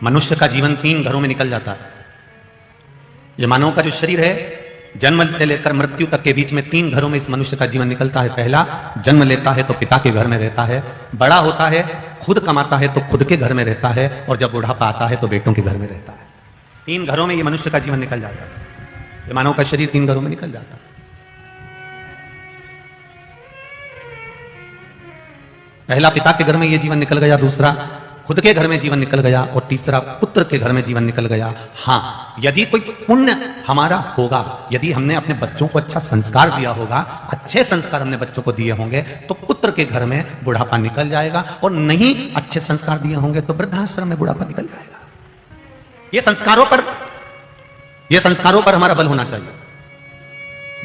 मनुष्य का जीवन 3 घरों में निकल जाता है। ये मानव का जो शरीर है, जन्म से लेकर मृत्यु तक के बीच में 3 घरों में इस मनुष्य का जीवन निकलता है। पहला, जन्म लेता है तो पिता के घर में रहता है, बड़ा होता है खुद कमाता है तो खुद के घर में रहता है, और जब बुढ़ापा आता है तो बेटों के घर में रहता है। 3 घरों में ये मनुष्य का जीवन निकल जाता है। ये मानव का शरीर 3 घरों में निकल जाता है। पहला, पिता के घर में ये जीवन निकल गया, दूसरा खुद के घर में जीवन निकल गया, और तीसरा पुत्र के घर में जीवन निकल गया। हाँ, यदि कोई पुण्य हमारा होगा, यदि हमने अपने बच्चों को अच्छा संस्कार दिया होगा, अच्छे संस्कार हमने बच्चों को दिए होंगे, तो पुत्र के घर में बुढ़ापा निकल जाएगा, और नहीं अच्छे संस्कार दिए होंगे तो वृद्धाश्रम में बुढ़ापा निकल जाएगा। ये संस्कारों पर हमारा बल होना चाहिए।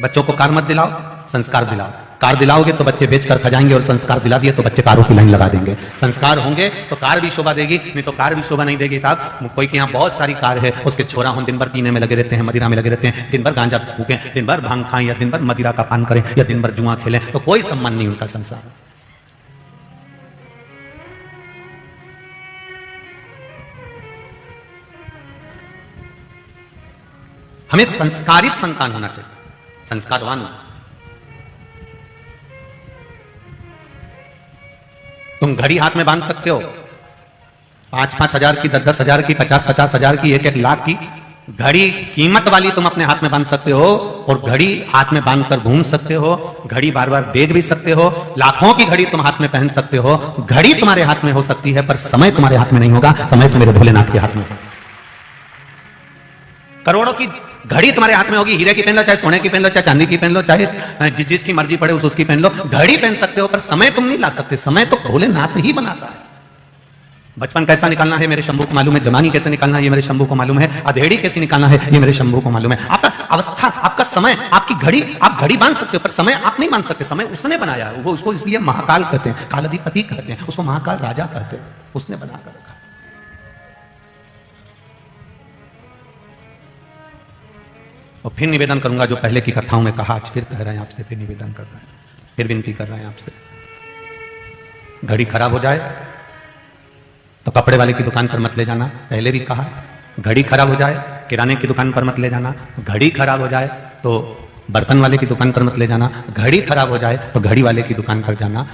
बच्चों को कार मत दिलाओ, संस्कार दिलाओ। कार दिलाओगे तो बच्चे बेचकर खा जाएंगे, और संस्कार दिला दिए तो बच्चे कारों की लाइन लगा देंगे। संस्कार होंगे तो कार भी शोभा देगी, नहीं तो कार भी शोभा नहीं देगी। साहब, कोई के यहाँ बहुत सारी कार है, उसके छोरा हम दिन भर पीने में लगे रहते हैं, मदिरा में लगे रहते हैं, दिन भर गांजा फूकें, दिन भर भांग खाएं, या दिन भर मदिरा का पान करें, या दिन भर जुआ खेलें, तो कोई सम्मान नहीं उनका संसार। हमें संस्कारित संतान होना चाहिए, संस्कारवान। तुम घड़ी हाथ में बांध सकते हो, 5-5 हजार की, 10-10 हजार की, 50-50 हजार की, 1-1 लाख की घड़ी कीमत वाली तुम अपने हाथ में बांध सकते हो, और घड़ी हाथ में बांधकर घूम सकते हो। घड़ी बार बार देख भी सकते हो, लाखों की घड़ी तुम हाथ में पहन सकते हो। घड़ी तुम्हारे हाथ में हो सकती है, पर समय तुम्हारे हाथ में नहीं होगा। समय तो मेरे भोलेनाथ के हाथ में। करोड़ों की घड़ी तुम्हारे हाथ में होगी, हीरे की पहन लो, चाहे सोने की पहन लो, चाहे चांदी की पहन लो, चाहे जिसकी मर्जी पड़े उसकी पहन लो, घड़ी पहन सकते हो, पर समय तुम नहीं ला सकते। समय तो भोलेनाथ ही बनाता है। बचपन कैसा निकालना है मेरे शंभू को मालूम है, जवानी कैसे निकालना है ये मेरे शंभू को मालूम है, अधेड़ी कैसे निकालना है ये मेरे शंभू को मालूम है। आपका अवस्था, आपका समय, आपकी घड़ी, आप घड़ी बांध सकते हो, पर समय आप नहीं बांध सकते। समय उसने बनाया है, वो उसको इसलिए महाकाल कहते हैं, कालाधिपति कहते हैं, उसको महाकाल राजा कहते हैं, उसने बनाकर रखा। और फिर निवेदन करूंगा, जो पहले की कथाओं में कहा, आज फिर कह रहे हैं आपसे, फिर निवेदन कर रहे हैं, फिर विनती कर रहे हैं आपसे। घड़ी खराब हो जाए तो कपड़े वाले की दुकान पर मत ले जाना, पहले भी कहा। घड़ी खराब हो जाए किराने की दुकान पर मत ले जाना। घड़ी खराब हो जाए तो बर्तन वाले की दुकान पर मत ले जाना। घड़ी खराब हो जाए तो घड़ी वाले की दुकान पर जाना।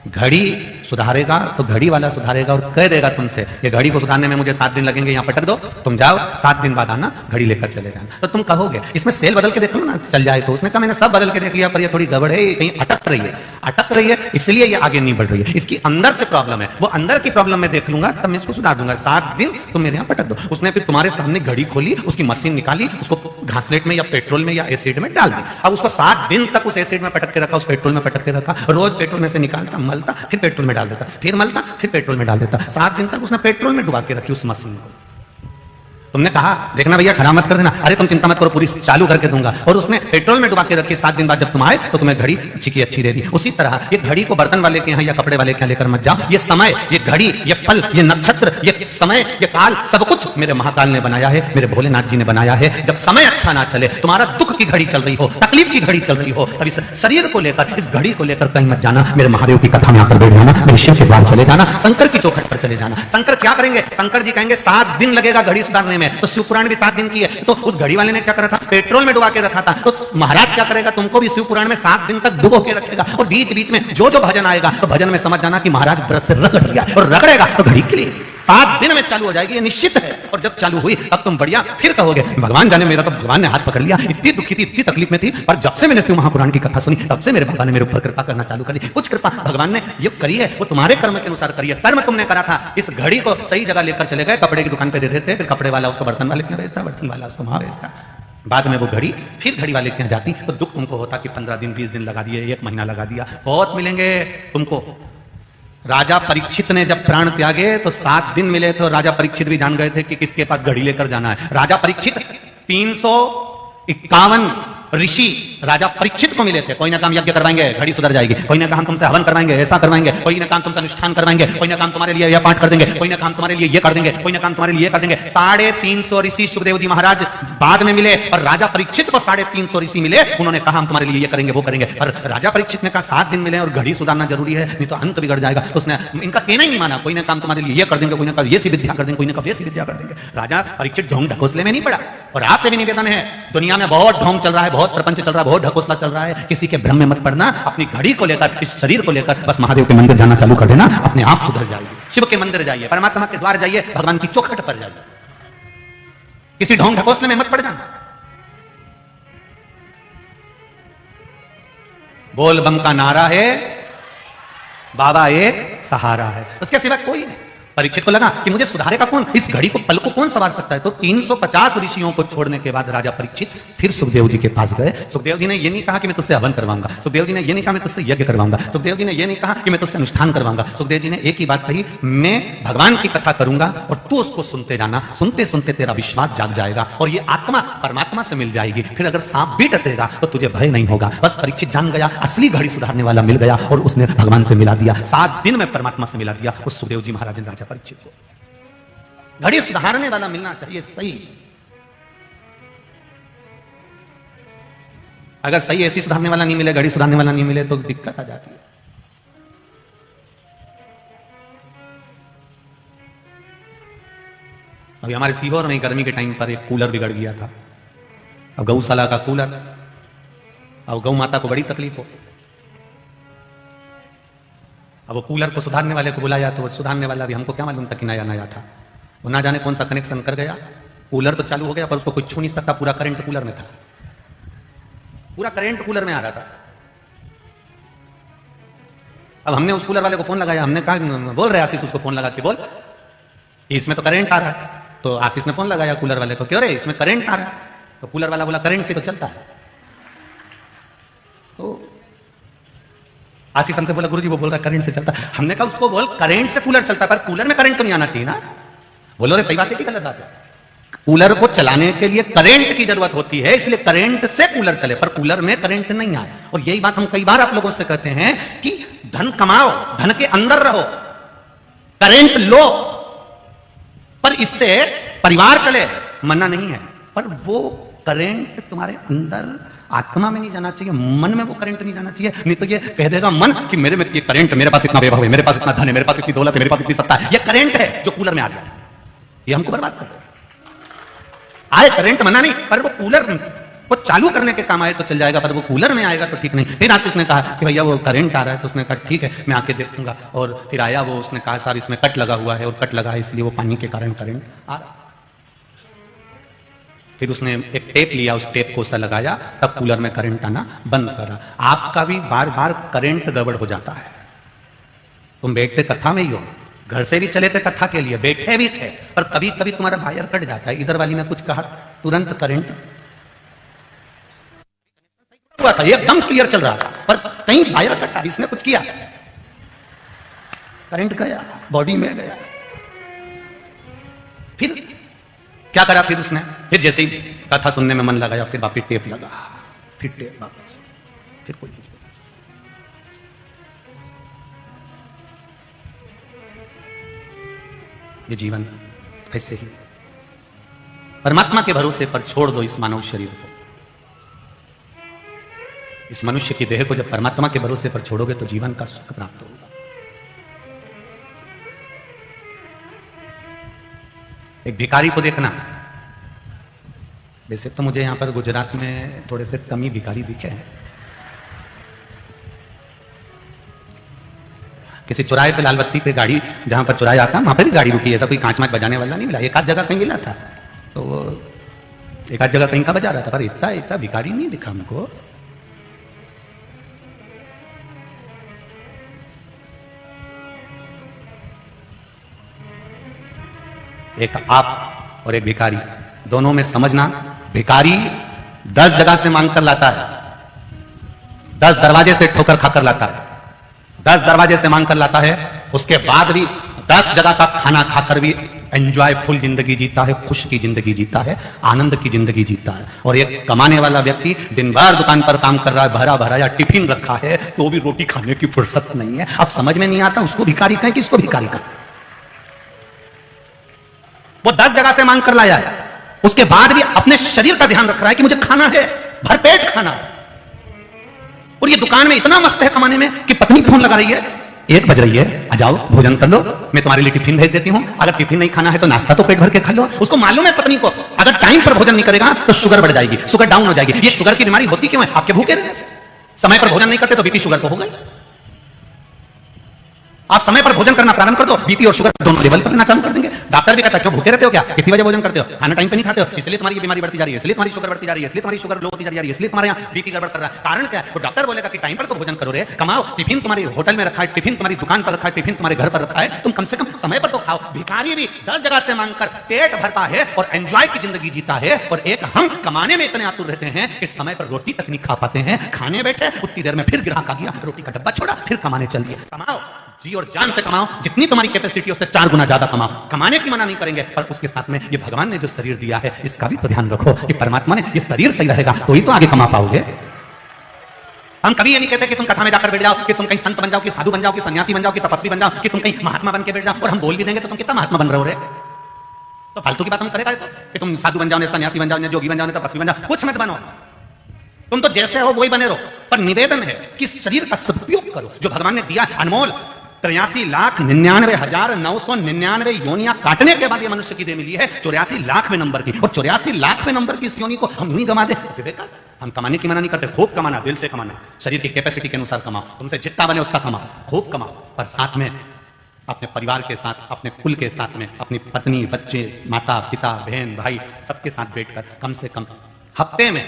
घड़ी सुधारेगा तो घड़ी वाला सुधारेगा, और कह देगा तुमसे, ये घड़ी को सुधारने में मुझे 7 दिन लगेंगे, यहाँ पटक दो, तुम जाओ 7 दिन बाद आना, घड़ी लेकर चले जाना। तो तुम कहोगे इसमें सेल बदल के देख लो ना, चल जाए तो। उसने कहा मैंने सब बदल के देख लिया, पर ये थोड़ी गड़बड़ है, कहीं अटक रही है, इसलिए ये आगे नहीं बढ़ रही है, इसकी अंदर से प्रॉब्लम है। वो अंदर की प्रॉब्लम मैं देख लूंगा, तब मैं इसको सुधार दूंगा। 7 दिन तुम मेरे यहाँ पटक दो। उसने फिर तुम्हारे सामने घड़ी खोली, उसकी मशीन निकाली, उसको घासलेट में या पेट्रोल में या एसिड में डाल दी। अब उसको 7 दिन तक उस एसिड में पटक के रखा, उस पेट्रोल में पटक के रखा, रोज पेट्रोल में से निकालता, मलता, फिर पेट्रोल में डाल देता, फिर मलता, फिर पेट्रोल में डाल देता। 7 दिन तक उसने पेट्रोल में डुबा के रखी उस मशीन को। तुमने कहा देखना भैया खराब मत कर देना, अरे तुम चिंता मत करो, पूरी चालू करके दूंगा, और उसने पेट्रोल में डुबा के रखी। 7 दिन बाद जब तुम आए तो तुम्हें घड़ी अच्छी की अच्छी दे दी। उसी तरह ये घड़ी को बर्तन वाले के यहाँ या कपड़े वाले के यहाँ लेकर मत जाओ। ये समय, ये घड़ी, ये पल, ये नक्षत्र, ये समय, ये काल, सब कुछ मेरे महाकाल ने बनाया है, मेरे भोलेनाथ जी ने बनाया है। जब समय अच्छा ना चले, तुम्हारा दुख की घड़ी चल रही हो, तकलीफ की घड़ी चल रही हो, तब इस शरीर को लेकर, इस घड़ी को लेकर कहीं मत जाना। मेरे महादेव की कथा में आकर बैठ जाना, मेरे शिव के द्वार चले जाना, शंकर की चौखट पर चले जाना। शंकर क्या करेंगे? शंकर जी कहेंगे 7 दिन लगेगा घड़ी सुधारने में, तो शिवपुराण भी 7 दिन की है। तो उस घड़ी वाले ने क्या करा था? पेट्रोल में डुबा के रखा था। तो महाराज क्या करेगा? तुमको भी शिवपुराण में 7 दिन तक डुबो के रखेगा, और बीच बीच में जो जो भजन आएगा तो भजन में समझ जाना कि महाराज ब्रश से रगड़ दिया, और रगड़ेगा तो घड़ी के लिए 7 दिन में चालू हो जाएगी, ये निश्चित है। और जब चालू हुई अब तुम बढ़िया फिर कहोगे भगवान जाने, मेरा तो भगवान ने हाथ पकड़ लिया, इतनी दुखी थी, इतनी तकलीफ में थी, पर जब से मैंने शिव महापुराण की कथा सुनी तब से मेरे बाबा ने मेरे ऊपर कृपा करना चालू कर दी। कुछ कृपा भगवान ने ये करी है, वो तुम्हारे कर्म के अनुसार करी है। कर्म तुमने करा था, इस घड़ी को सही जगह लेकर चले गए, कपड़े की दुकान पे दे देते, फिर कपड़े वाला उसको बर्तन वाले के यहाँ भेजता, बर्तन वाला उसको वहां भेजता। बाद में वो घड़ी फिर घड़ी वाले के यहाँ जाती, तो दुख तुमको होता कि 15 दिन 20 दिन लगा दिए, 1 महीना लगा दिया। बहुत मिलेंगे तुमको। राजा परीक्षित ने जब प्राण त्यागे तो 7 दिन मिले थे, और राजा परीक्षित भी जान गए थे कि किसके पास घड़ी लेकर जाना है। राजा परीक्षित 351 ऋषि राजा परीक्षित को मिले थे। कोई ना काम यज्ञ करवाएंगे, घड़ी सुधर जाएगी। कोई ना काम तुमसे हवन करवाएंगे, ऐसा करवाएंगे। कोई ना काम तुमसे अनुष्ठान करवाएंगे। कोई ना काम तुम्हारे लिए यह पाठ कर देंगे। कोई ना काम तुम्हारे लिए ये कर देंगे। कोई ना काम तुम्हारे लिए कर देंगे। 350 ऋषि सुखदेव जी महाराज बाद में मिले और राजा परीक्षित को 350 ऋषि मिले। उन्होंने कहा हम तुम्हारे लिए ये करेंगे, वो करेंगे। और राजा परीक्षित ने कहा 7 दिन मिले और घड़ी सुधारना जरूरी है, नहीं तो अंत बिगड़ जाएगा। तो उसने इनका कहना ही नहीं माना। कोई ना काम तुम्हारे लिए ये कर देंगे, कोई ना काम ये सी विद्या कर देंगे, कोई ना काम ये सी विद्या कर देंगे। राजा परीक्षित ढोंग ढकोसले में नहीं पड़ा। और आपसे भी निवेदन है, दुनिया में बहुत ढोंग चल रहा है, बहुत प्रपंच चल रहा है, बहुत ढकोसला चल रहा है। किसी के भ्रम में मत पड़ना। अपनी घड़ी को लेकर, इस शरीर को लेकर बस महादेव के मंदिर जाना चालू कर देना, अपने आप सुधर जाएगी। शिव के मंदिर जाइए, परमात्मा के द्वार जाइए, भगवान की चौखट पर जाइए। किसी ढोंग ढकोसले में मत पड़ जाना। बोल बम का नारा है, बाबा एक सहारा है, उसके सिवा कोई नहीं। परीक्षित को लगा कि मुझे सुधारेगा कौन, इस घड़ी को पल को कौन संवार सकता है। तो 350 ऋषियों को छोड़ने के बाद राजा परीक्षित फिर सुखदेव जी के पास गए। सुखदेव जी ने यह नहीं कहा कि मैं तुझसे हवन करवाऊंगा। सुखदेव जी ने यह नहीं कहा मैं तुझसे यज्ञ करवाऊंगा। सुखदेव जी ने यह नहीं कहा कि मैं तुझसे अनुष्ठान करवाऊंगा। सुखदेव जी ने एक ही बात कही, मैं भगवान की कथा करूंगा और तू उसको सुनते जाना। सुनते सुनते तेरा विश्वास जाग जाएगा और ये आत्मा परमात्मा से मिल जाएगी। फिर अगर सांप भी डसेगा तो तुझे भय नहीं होगा। बस परीक्षित जान गया, असली घड़ी सुधारने वाला मिल गया और उसने भगवान से मिला दिया। 7 दिन में परमात्मा से मिला दिया उस सुखदेव जी महाराज ने राजा परीक्षित को। घड़ी सुधारने वाला मिलना चाहिए सही। अगर सही ऐसी सुधारने वाला नहीं मिले, घड़ी सुधारने वाला नहीं मिले तो दिक्कत आ जाती है। अभी हमारे सीहोर में गर्मी के टाइम पर एक कूलर बिगड़ गया था। अब गौशाला का कूलर, अब गौ माता को बड़ी तकलीफ हो। अब वो कूलर को सुधारने वाले को बुलाया तो वो सुधारने वाला भी हमको क्या मालूम था कि नया नया था। वो ना जाने कौन सा कनेक्शन कर गया, कूलर तो चालू हो गया पर उसको कुछ छू नहीं सकता। पूरा करंट कूलर में था, पूरा करंट कूलर में आ रहा था। अब हमने उस कूलर वाले को फोन लगाया, हमने कहा, बोल रहे आशीष उसको फोन लगा के बोल इसमें तो करंट आ रहा है। तो आशीष ने फोन लगाया कूलर वाले को, क्यों रे इसमें करंट आ रहा है? तो कूलर वाला बोला करंट से तो चलता है। तो आशीष हमसे बोला गुरुजी वो बोल रहा है करंट से चलता है। हमने कहा उसको बोल करंट से कूलर चलता है पर कूलर में करंट तो नहीं आना चाहिए ना। बोलो रे सही बात है कि गलत बात है? कूलर को चलाने के लिए करंट की जरूरत होती है, इसलिए करंट से कूलर चले पर कूलर में करंट नहीं आए। और यही बात हम कई बार आप लोगों से कहते हैं कि धन कमाओ, धन के अंदर रहो, करंट लो पर इससे परिवार चले, मना नहीं है। पर वो करंट तुम्हारे अंदर आत्मा में नहीं जाना चाहिए, मन में वो करंट नहीं जाना चाहिए। नहीं तो ये कह देगा मन कि मेरे में ये करंट, मेरे पास इतना वैभव है, मेरे पास इतना धन है, मेरे पास इतनी दौलत है, मेरे पास इतनी सत्ता है। ये करंट है जो कूलर में आ गया, ये हमको बर्बाद कर देगा। आए करंट मना नहीं, पर वो कूलर वो चालू करने के काम आए तो चल जाएगा, पर वो कूलर में आएगा तो ठीक नहीं। फिर आशीष ने कहा कि भैया वो करंट आ रहा है, तो उसने कहा ठीक है मैं आके देखूंगा। और फिर आया वो, उसने कहा सर इसमें कट लगा हुआ है और कट लगा है इसलिए वो पानी के कारण करंट आ रहा। फिर उसने एक टेप लिया, उस टेप को उसे लगाया, तब कूलर में करंट आना बंद करा। आपका भी बार बार करंट गड़बड़ हो जाता है। तुम बैठते कथा में ही हो, घर से भी चले थे कथा के लिए, बैठे भी थे, पर कभी कभी तुम्हारा वायर कट जाता है। इधर वाली ने कुछ कहा, तुरंत करंट हुआ था, एकदम क्लियर चल रहा था, पर कहीं वायर कटा, इसने कुछ किया, करंट गया, बॉडी में गया। फिर क्या करा? फिर उसने फिर जैसे ही कथा सुनने में मन लगाया, फिर वापिस टेप लगा, फिर टेप वापस, फिर कोई। ये जीवन ऐसे ही परमात्मा के भरोसे पर छोड़ दो इस मानव शरीर को। इस मनुष्य की देह को जब परमात्मा के भरोसे पर छोड़ोगे तो जीवन का सुख प्राप्त होगा। एक भिखारी को देखना, वैसे तो मुझे यहां पर गुजरात में थोड़े से कम ही भिखारी दिखे हैं। किसी चौराहे पे लाल बत्ती पे गाड़ी, जहां पर चौराहे आता वहां पर भी गाड़ी रुकी, ऐसा कोई कांच माच बजाने वाला नहीं मिला। एक आध जगह कहीं मिला था, तो वो एक आध जगह कहीं का बजा रहा था, पर इतना इतना भिखारी नहीं दिखा हमको। एक आप और एक भिखारी, दोनों में समझना, भिखारी 10 जगह से मांग कर लाता है, 10 दरवाजे से ठोकर खाकर लाता है, 10 दरवाजे से मांग कर लाता है, उसके बाद भी 10 जगह का खाना खाकर भी एंजॉयफुल जिंदगी जीता है, खुश की जिंदगी जीता है, आनंद की जिंदगी जीता है। और एक कमाने वाला व्यक्ति दिन भर दुकान पर काम कर रहा है, भरा भरा या टिफिन रखा है, तो भी रोटी खाने की फुर्सत नहीं है। अब समझ में नहीं आता उसको भिखारी कहें कि इसको भिखारी कहें। वो 10 जगह से मांग कर लाया है, उसके बाद भी अपने शरीर का ध्यान रख रहा है कि मुझे खाना है, भरपेट खाना है। और ये दुकान में इतना मस्त है कमाने में कि पत्नी फोन लगा रही है, 1 बज रही है, आ जाओ भोजन कर लो, मैं तुम्हारे लिए टिफिन भेज देती हूं, अगर टिफिन नहीं खाना है तो नाश्ता तो पेट भर के खा लो। उसको मालूम है पत्नी को अगर टाइम पर भोजन नहीं करेगा तो शुगर बढ़ जाएगी, शुगर डाउन हो जाएगी। ये शुगर की बीमारी होती क्यों है? आपके भूखे रहने से। समय पर भोजन नहीं करते तो बीपी शुगर तो होगा। आप समय पर भोजन करना प्रारंभ कर दो, बीपी और शुगर दोनों लेवल पर लेना चालू कर देंगे। डॉक्टर भी कहता है क्यों भूखे रहते हो, क्या कितनी बजे भोजन करते हो, खाना टाइम पे नहीं खाते हो, इसलिए तुम्हारी बीमारी बढ़ती जा रही है, इसलिए तुम्हारी शुगर बढ़ती जा रही है, इसलिए तुम्हारी शुगर लो होती जा रही है, इसलिए तुम्हारे यहाँ बीपी गड़बड़ कर रहा है। कारण क्या है? तो डॉक्टर बोलेगा कि टाइम पर तो भोजन करो रे, कमाओ, टिफिन तुम्हारी होटल में रखा है, टिफिन तुम्हारी दुकान पर रखा है, टिफिन तुम्हारे घर पर रखा है, तुम कम से कम समय पर तो खाओ। भिखारी भी 10 जगह से मांगकर पेट भरता है और एंजॉय की जिंदगी जीता है, और एक हम कमाने में इतने आतुर रहते हैं कि समय पर रोटी तक नहीं खा पाते हैं। खाने बैठे उतनी देर में फिर ग्राहक आ गया, रोटी का डब्बा छोड़ा, फिर कमाने चल दिए। कमाओ, जी और जान से कमाओ, जितनी तुम्हारी कैपेसिटी उससे 4 गुना ज्यादा कमाओ। कमाने की मना नहीं करेंगे, पर उसके साथ में ये भगवान ने जो शरीर दिया है इसका भी तो ध्यान रखो कि परमात्मा ने ये शरीर सही रहेगा तो ही तो आगे कमा पाओगे। हम कभी ये नहीं कहते कि तुम कथा में जाकर बैठ जाओ, कि तुम कहीं संत बन जाओ, कि साधु बन जाओ, कि सन्यासी बन जाओ, कि तपस्वी बन जाओ, कि तुम कहीं महात्मा बन के बैठ जाओ। और हम बोल भी देंगे तो तुम कितना महात्मा बन रहे हो रे, तो फालतू की बात हम करेगा कि तुम साधु बन जाओ, सन्यासी बन जाओ, जोगी बन जाओ, तपस्वी बन जाओ। कुछ मत बनो, तुम तो जैसे हो वही बने रहो। पर निवेदन है कि शरीर का सदुपयोग करो जो भगवान ने दिया, अनमोल 83,99,999 योनियां काटने के बाद ये मनुष्य की देह मिली है 84 लाख में नंबर की। और 84 लाख में नंबर की इस योनि को हम नहीं गंवा दे, बेकार। हम कमाने की मना नहीं करते, खूब कमाना, दिल से कमाना, शरीर की कैपेसिटी के अनुसार कमाओ, तुमसे जितना बने उतना कमाओ, खूब कमाओ, पर साथ में अपने परिवार के साथ, अपने कुल के साथ में, अपनी पत्नी, बच्चे, माता पिता, बहन भाई सबके साथ बैठकर कम से कम हफ्ते में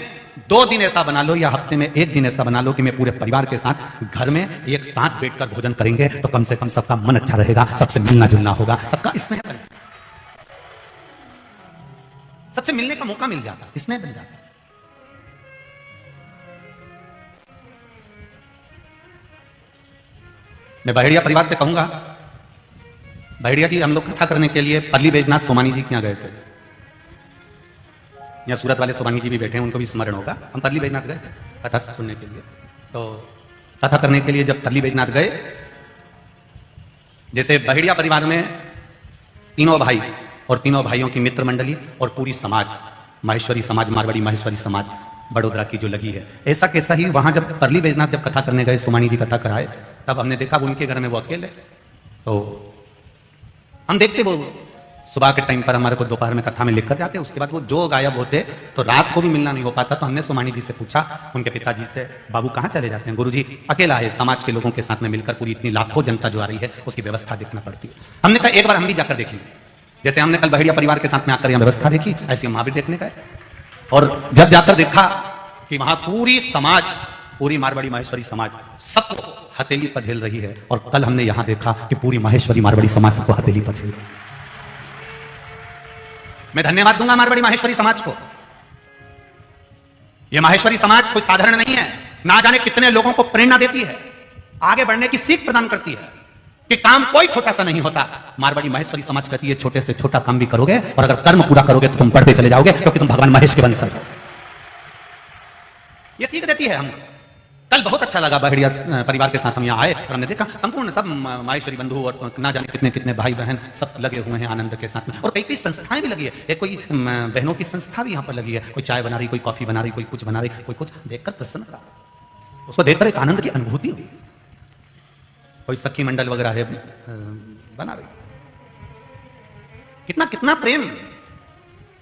2 दिन ऐसा बना लो, या हफ्ते में 1 दिन ऐसा बना लो कि मैं पूरे परिवार के साथ घर में एक साथ बैठकर भोजन करेंगे, तो कम से कम सबका मन अच्छा रहेगा, सबसे मिलना जुलना होगा, सबका स्नेह बनेगा, सबसे मिलने का मौका मिल जाता, स्नेह बन जाता। मैं बहेड़िया परिवार से कहूंगा, बहेड़िया जी हम लोग कथा करने के लिए परली बैजनाथ सोमानी जी के यहाँ गए थे। यहाँ सूरत वाले सोमानी जी भी बैठे हैं, उनको भी स्मरण होगा। हम परली बैजनाथ गए थे कथा सुनने के लिए। तो कथा करने के लिए जब परली बैजनाथ गए, जैसे बहेड़िया परिवार में 3 भाई और 3 भाइयों की मित्र मंडली और पूरी समाज, माहेश्वरी समाज, मारवाड़ी माहेश्वरी समाज बड़ोदरा की जो लगी है, ऐसा कैसा ही वहां जब परली बैजनाथ जब कथा करने गए, सोमानी जी कथा कराए, तब हमने देखा उनके घर में वो अकेले। तो हम देखते वो सुबह के टाइम पर हमारे को दोपहर में कथा में लेकर जाते, उसके बाद वो जो गायब होते तो रात को भी मिलना नहीं हो पाता। तो हमने सोमानी जी से पूछा, उनके पिताजी से, बाबू कहाँ चले जाते हैं? गुरुजी अकेला है, समाज के लोगों के साथ में मिलकर पूरी इतनी लाखों जनता जो आ रही है उसकी व्यवस्था देखना पड़ती है। हमने कहा एक बार हम भी जाकर देखेंगे, जैसे हमने कल बहेड़िया परिवार के साथ में आकर यहाँ व्यवस्था देखी, ऐसे हम वहां भी देखने गए। और जब जाकर देखा कि वहां पूरी समाज, पूरी मारवाड़ी माहेश्वरी समाज सबको हथेली पर झेल रही है, और कल हमने यहां देखा कि पूरी माहेश्वरी मारवाड़ी समाज सबको हथेली पर झेल रही है। मैं धन्यवाद दूंगा मारवाड़ी माहेश्वरी समाज को। यह माहेश्वरी समाज कोई साधारण नहीं है, ना जाने कितने लोगों को प्रेरणा देती है, आगे बढ़ने की सीख प्रदान करती है कि काम कोई छोटा सा नहीं होता। मारवाड़ी माहेश्वरी समाज कहती है छोटे से छोटा काम भी करोगे और अगर कर्म पूरा करोगे तो तुम बढ़ते चले जाओगे, क्योंकि तुम भगवान महेश के वंश हो। यह सीख देती है हमको। कल बहुत अच्छा लगा, बहेड़िया परिवार के साथ हम यहाँ आए और हमने देखा संपूर्ण सब माहेश्वरी बंधु और ना जाने कितने कितने भाई बहन सब लगे हुए हैं आनंद के साथ में। और कई कई संस्थाएं भी लगी है, एक कोई बहनों की संस्था भी यहाँ पर लगी है, कोई चाय बना रही, कोई कॉफी बना रही, कोई कुछ बना रही, कोई कुछ। देखकर प्रसन्न रहा, उसको देखकर एक आनंद की अनुभूति हुई। कोई सखी मंडल वगैरह है बना रही, कितना कितना प्रेम।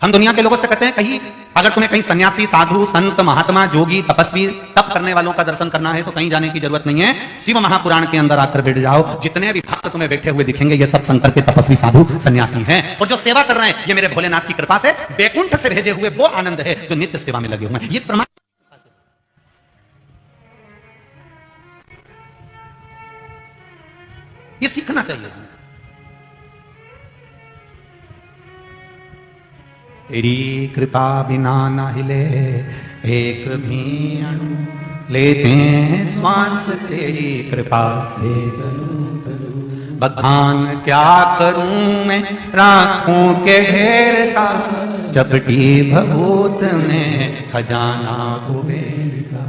हम दुनिया के लोगों से कहते हैं कहीं अगर तुम्हें कहीं सन्यासी, साधु, संत, महात्मा, जोगी, तपस्वी, तप करने वालों का दर्शन करना है तो कहीं जाने की जरूरत नहीं है, शिव महापुराण के अंदर आकर बैठ जाओ। जितने भी भक्त तुम्हें बैठे हुए दिखेंगे ये सब शंकर के तपस्वी, साधु, सन्यासी हैं, और जो सेवा कर रहे हैं ये मेरे भोलेनाथ की कृपा से बैकुंठ से भेजे हुए वो आनंद है जो नित्य सेवा में लगे हुए हैं। ये प्रमाण ये सीखना चाहिए। तेरी कृपा बिना ना हिले एक भी अणु, लेते हैं श्वास तेरी कृपा से तनु तनु, भगवान क्या करूं मैं राखों के ढेर का, चपटी भभूत में खजाना कुबेर का।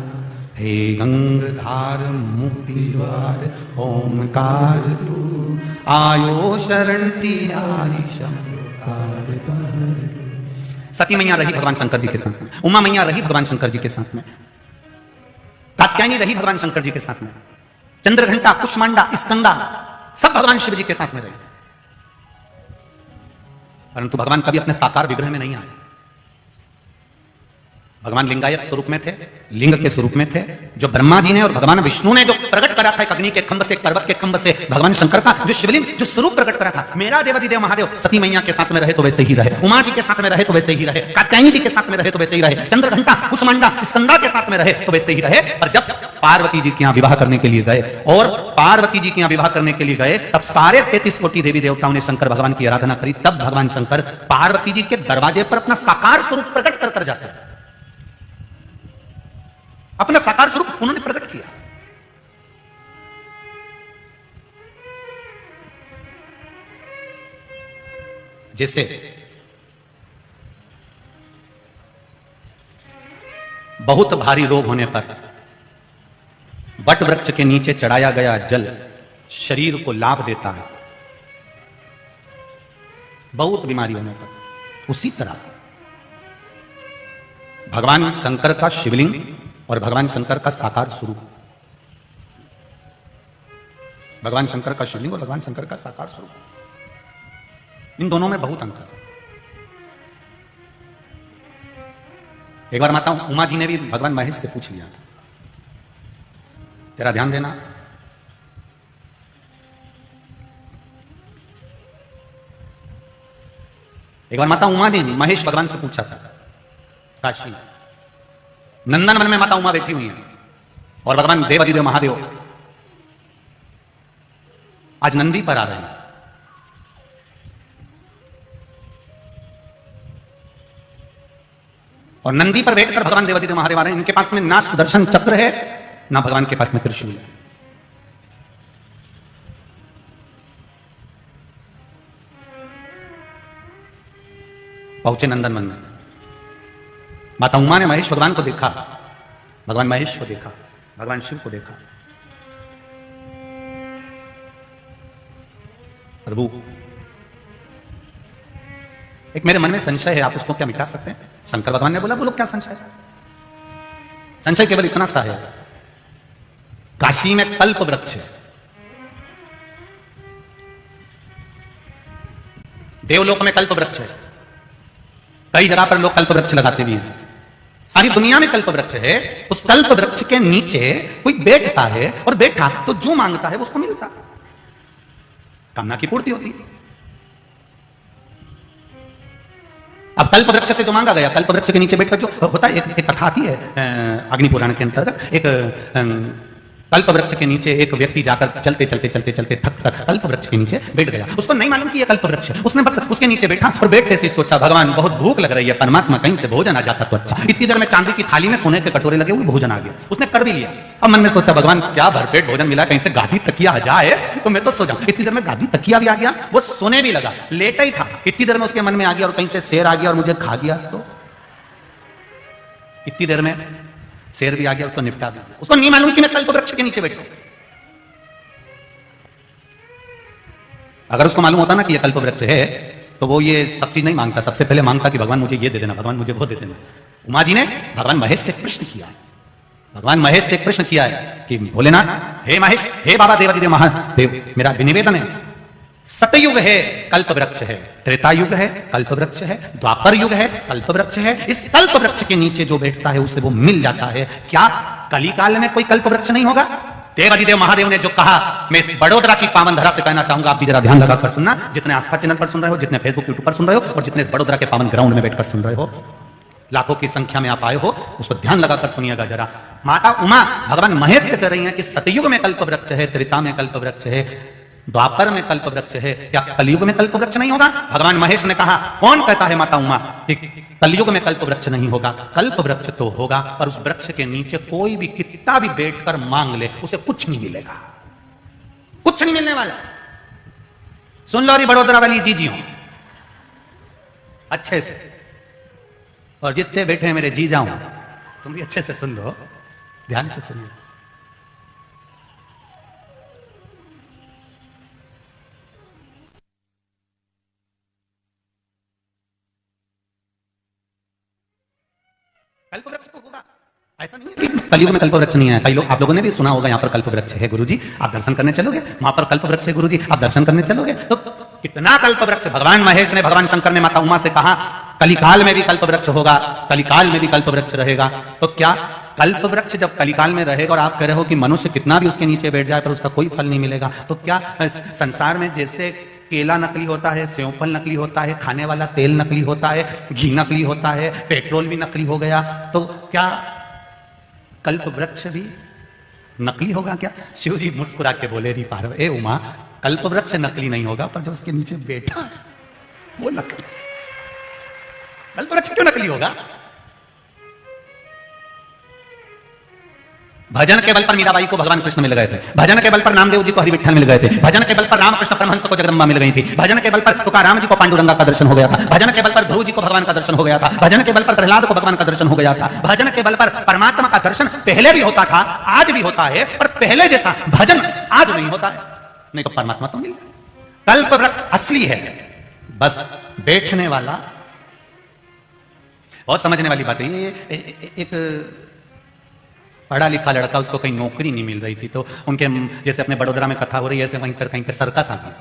हे गंगधार मुक्ति द्वार ओमकार तू, आयो शरण तिहारी शंकर। सती मैया रही भगवान शंकर जी के साथ में, उमा मैया रही भगवान शंकर जी के साथ में, कात्यायनी रही भगवान शंकर जी के साथ में, चंद्रघंटा, कुष्मांडा, स्कंदा सब भगवान शिव जी के साथ में रहे। परंतु भगवान कभी अपने साकार विग्रह में नहीं आए। भगवान लिंगायत स्वरूप में थे, लिंग के स्वरूप में थे। जो ब्रह्मा जी ने और भगवान विष्णु ने जो प्रकट करा था, एक अग्नि के खंभ से, एक पर्वत के खंभ से, भगवान शंकर का जो शिवलिंग, जो स्वरूप प्रकट करा था, मेरा देवाधिदेव महादेव सती मैया के साथ में रहे तो वैसे ही रहे, उमा जी के साथ में रहे तो वैसे ही रहे, कात्यायनी जी के साथ में रहे तो वैसे ही रहे, चंद्रघंटा, कुष्मांडा, स्कंदा के साथ में रहे तो वैसे ही रहे। पर जब पार्वती जी के यहाँ विवाह करने के लिए गए और पार्वती जी के यहाँ विवाह करने के लिए गए, तब सारे 33 कोटि देवी देवताओं ने शंकर भगवान की आराधना करी। तब भगवान शंकर पार्वती जी के दरवाजे पर अपना साकार स्वरूप प्रकट कर जाते हैं। अपना साकार स्वरूप उन्होंने प्रकट किया। जैसे बहुत भारी रोग होने पर वट वृक्ष के नीचे चढ़ाया गया जल शरीर को लाभ देता है, बहुत बीमारी होने पर, उसी तरह भगवान शंकर का शिवलिंग और भगवान शंकर का साकार स्वरूप, भगवान शंकर का शिवलिंग और भगवान शंकर का साकार स्वरूप, इन दोनों में बहुत अंतर है। एक बार माता उमा जी ने भी भगवान महेश से पूछ लिया था, तेरा ध्यान देना, एक बार माता उमा ने महेश भगवान से पूछा था, काशी नंदन वन में माता उमा बैठी हुई है और भगवान देवाधिदेव महादेव आज नंदी पर आ रहे हैं। और नंदी पर बैठकर भगवान देवाधिदेव महादेव आ रहे हैं। इनके पास में ना सुदर्शन चक्र है, ना भगवान के पास में त्रिशूल है। पहुंचे नंदन वन में, माता उमा ने महेश भगवान को देखा, भगवान महेश को देखा, भगवान शिव को देखा। प्रभु, एक मेरे मन में संशय है, आप उसको क्या मिटा सकते हैं? शंकर भगवान ने बोला, बोलो क्या संशय है? संशय केवल इतना सा है, काशी में कल्प वृक्ष है, देवलोक में कल्प वृक्ष है, कई जगह पर लोग कल्प वृक्ष लगाते भी हैं, सारी दुनिया में कल्प वृक्ष है। उस कल्प वृक्ष के नीचे कोई बैठता है और बैठा तो जो मांगता है वो उसको मिलता, कामना की पूर्ति होती। अब कल्प वृक्ष से जो मांगा गया, कल्प वृक्ष के नीचे बैठकर जो होता है, एक कथा आती है अग्नि पुराण के अंतर्गत, एक कल्प वृक्ष के नीचे एक व्यक्ति जाकर चलते चलते चलते चलते थक कर कल्प वृक्ष के नीचे बैठ गया। उसको नहीं मालूम कि यह कल्प वृक्ष है, उसने बस उसके नीचे बैठा और बैठते से सोचा, भगवान बहुत भूख लग रही है, परमात्मा कहीं से भोजन आ जाता तो अच्छा। इतनी देर में चांदी की थाली में सोने के कटोरे लगे हुए, भोजन आ गया, उसने कर भी लिया। अब मन में सोचा, भगवान क्या भरपेट भोजन मिला, कहीं से गादी तकिया आ जाए तो मैं तो सो जाऊं। इतनी देर में गादी तकिया भी आ गया, वो सोने भी लगा, लेटा ही था। इतनी देर में उसके मन में आ गया और कहीं से शेर आ गया और मुझे खा गया तो, इतनी देर में शेर भी आ गया, उसको निपटा दिया। उसको नहीं मालूम कि मैं कल्प वृक्ष के नीचे बैठा। अगर उसको मालूम होता ना कि यह कल्प वृक्ष है तो वो ये सब चीज नहीं मांगता, सबसे पहले मांगता कि भगवान मुझे ये दे देना, भगवान मुझे वो दे देना। उमा जी ने भगवान महेश से प्रश्न किया, भगवान महेश से प्रश्न किया है कि भोलेनाथ, हे महेश, हे बाबा देवाधिदेव महादेव, मेरा निवेदन है, सतयुग है कल्प वृक्ष है, त्रेता युग है कल्प वृक्ष है, द्वापर युग है कल्प वृक्ष है। इस कल्प वृक्ष के नीचे जो बैठता है उसे वो मिल जाता है। क्या कलिकाल में कोई कल्प वृक्ष नहीं होगा? देवाधिदेव महादेव ने जो कहा, मैं इस बड़ोदरा की पावन धरा से कहना चाहूंगा, आप भी जरा ध्यान लगाकर सुनना, जितने आस्था चैनल पर सुन रहे हो, जितने फेसबुक यूट्यूब पर सुन रहे हो और जितने इस बड़ोदरा के पावन ग्राउंड में बैठकर सुन रहे हो, लाखों की संख्या में आप आए हो, उसको ध्यान लगाकर सुनिएगा जरा। माता उमा भगवान महेश से कह रही हैं कि सतयुग में कल्प वृक्ष है, त्रेता में कल्प वृक्ष है, द्वापर में कल्प वृक्ष है, क्या कलयुग में कल्प वृक्ष नहीं होगा? भगवान महेश ने कहा, कौन कहता है माता उमा कि कलयुग में कल्प वृक्ष नहीं होगा? कल्प वृक्ष तो होगा, पर उस वृक्ष के नीचे कोई भी कितना भी बैठकर मांग ले, उसे कुछ नहीं मिलेगा, कुछ नहीं मिलने वाला। सुन लो री बड़ोदरा वाली जीजियों अच्छे से, और जितने बैठे हैं मेरे जी जाऊं तुम भी अच्छे से सुन लो, ध्यान से सुनिए। कल्पवृक्ष तो होगा, ऐसा नहीं है कि कलयुग में कल्पवृक्ष नहीं है। कई लोग, आप लोगों ने भी सुना होगा यहाँ पर कल्पवृक्ष है गुरुजी, आप दर्शन करने चलोगे, वहां पर कल्पवृक्ष है गुरुजी, आप दर्शन करने चलोगे, तो कितना कल्पवृक्ष। भगवान महेश ने भगवान शंकर ने माता उमा से कहा कलिकाल में भी कल्पवृक्ष होगा, कलिकाल में भी कल्पवृक्ष रहेगा। तो क्या कल्पवृक्ष जब कलिकाल में रहेगा और आप कह रहे हो कि मनुष्य कितना भी उसके नीचे बैठ जाए पर उसका कोई फल नहीं मिलेगा, तो क्या संसार में जैसे केला नकली होता है, सेवफल नकली होता है, खाने वाला तेल नकली होता है, घी नकली होता है, पेट्रोल भी नकली हो गया, तो क्या कल्पवृक्ष भी नकली होगा क्या? शिव जी मुस्कुरा के बोले री पार्वती, ए उमा, कल्पवृक्ष नकली नहीं होगा पर जो उसके नीचे बैठा है वो नकली। कल्पवृक्ष क्यों नकली होगा? भजन के बल पर मीराबाई को भगवान कृष्ण मिल गए थे, भजन के बल पर नामदेव जी को हरि विठ्ठल मिल गए थे, भजन के बल पर रामकृष्ण परमहंस को जगदम्बा मिल गई थी, भजन के बल पर तुकाराम जी को पांडुरंगा का दर्शन हो गया था, भजन के बल पर ध्रुव जी को भगवान का दर्शन हो गया था, भजन के बल पर प्रहलाद को भगवान का दर्शन हो गया था, भजन के बल पर परमात्मा का दर्शन पहले भी होता था, आज भी होता है, पर पहले जैसा भजन आज नहीं होता है। नहीं तो परमात्मा तो मिल गया। कल्पवृक्ष असली है, बस बैठने वाला। बहुत समझने वाली बात है ये। एक पढ़ा लिखा लड़का, उसको कहीं नौकरी नहीं मिल रही थी, तो उनके जैसे अपने बड़ोदरा में कथा हो रही है, ऐसे वहीं पर कहीं पे सर्कस आ गया।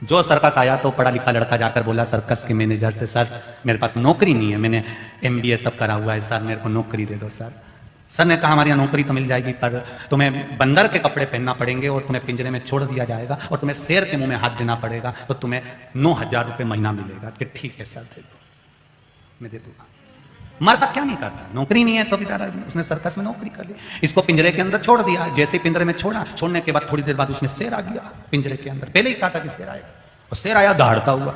जो सर्कस आया तो पढ़ा लिखा लड़का जाकर बोला सर्कस के मैनेजर से, सर मेरे पास नौकरी नहीं है, मैंने MBA सब करा हुआ है सर, मेरे को नौकरी दे दो सर। सर ने कहा हमारे यहाँ नौकरी तो मिल जाएगी पर तुम्हें बंदर के कपड़े पहनना पड़ेंगे और तुम्हें पिंजरे में छोड़ दिया जाएगा और तुम्हें शेर के मुंह में हाथ देना पड़ेगा, तो तुम्हें 9,000 रुपये महीना मिलेगा। कि ठीक है सर, दे दो, मैं दे दूंगा। मर्द क्या नहीं करता, नौकरी नहीं है तो बेचारा उसने सर्कस में नौकरी कर ली। इसको पिंजरे के अंदर छोड़ दिया, जैसे पिंजरे में छोड़ा, छोड़ने के बाद थोड़ी देर बाद उसमें शेर आ गया पिंजरे के अंदर। पहले ही कहा था कि शेर आएगा, और शेर आया दहाड़ता हुआ।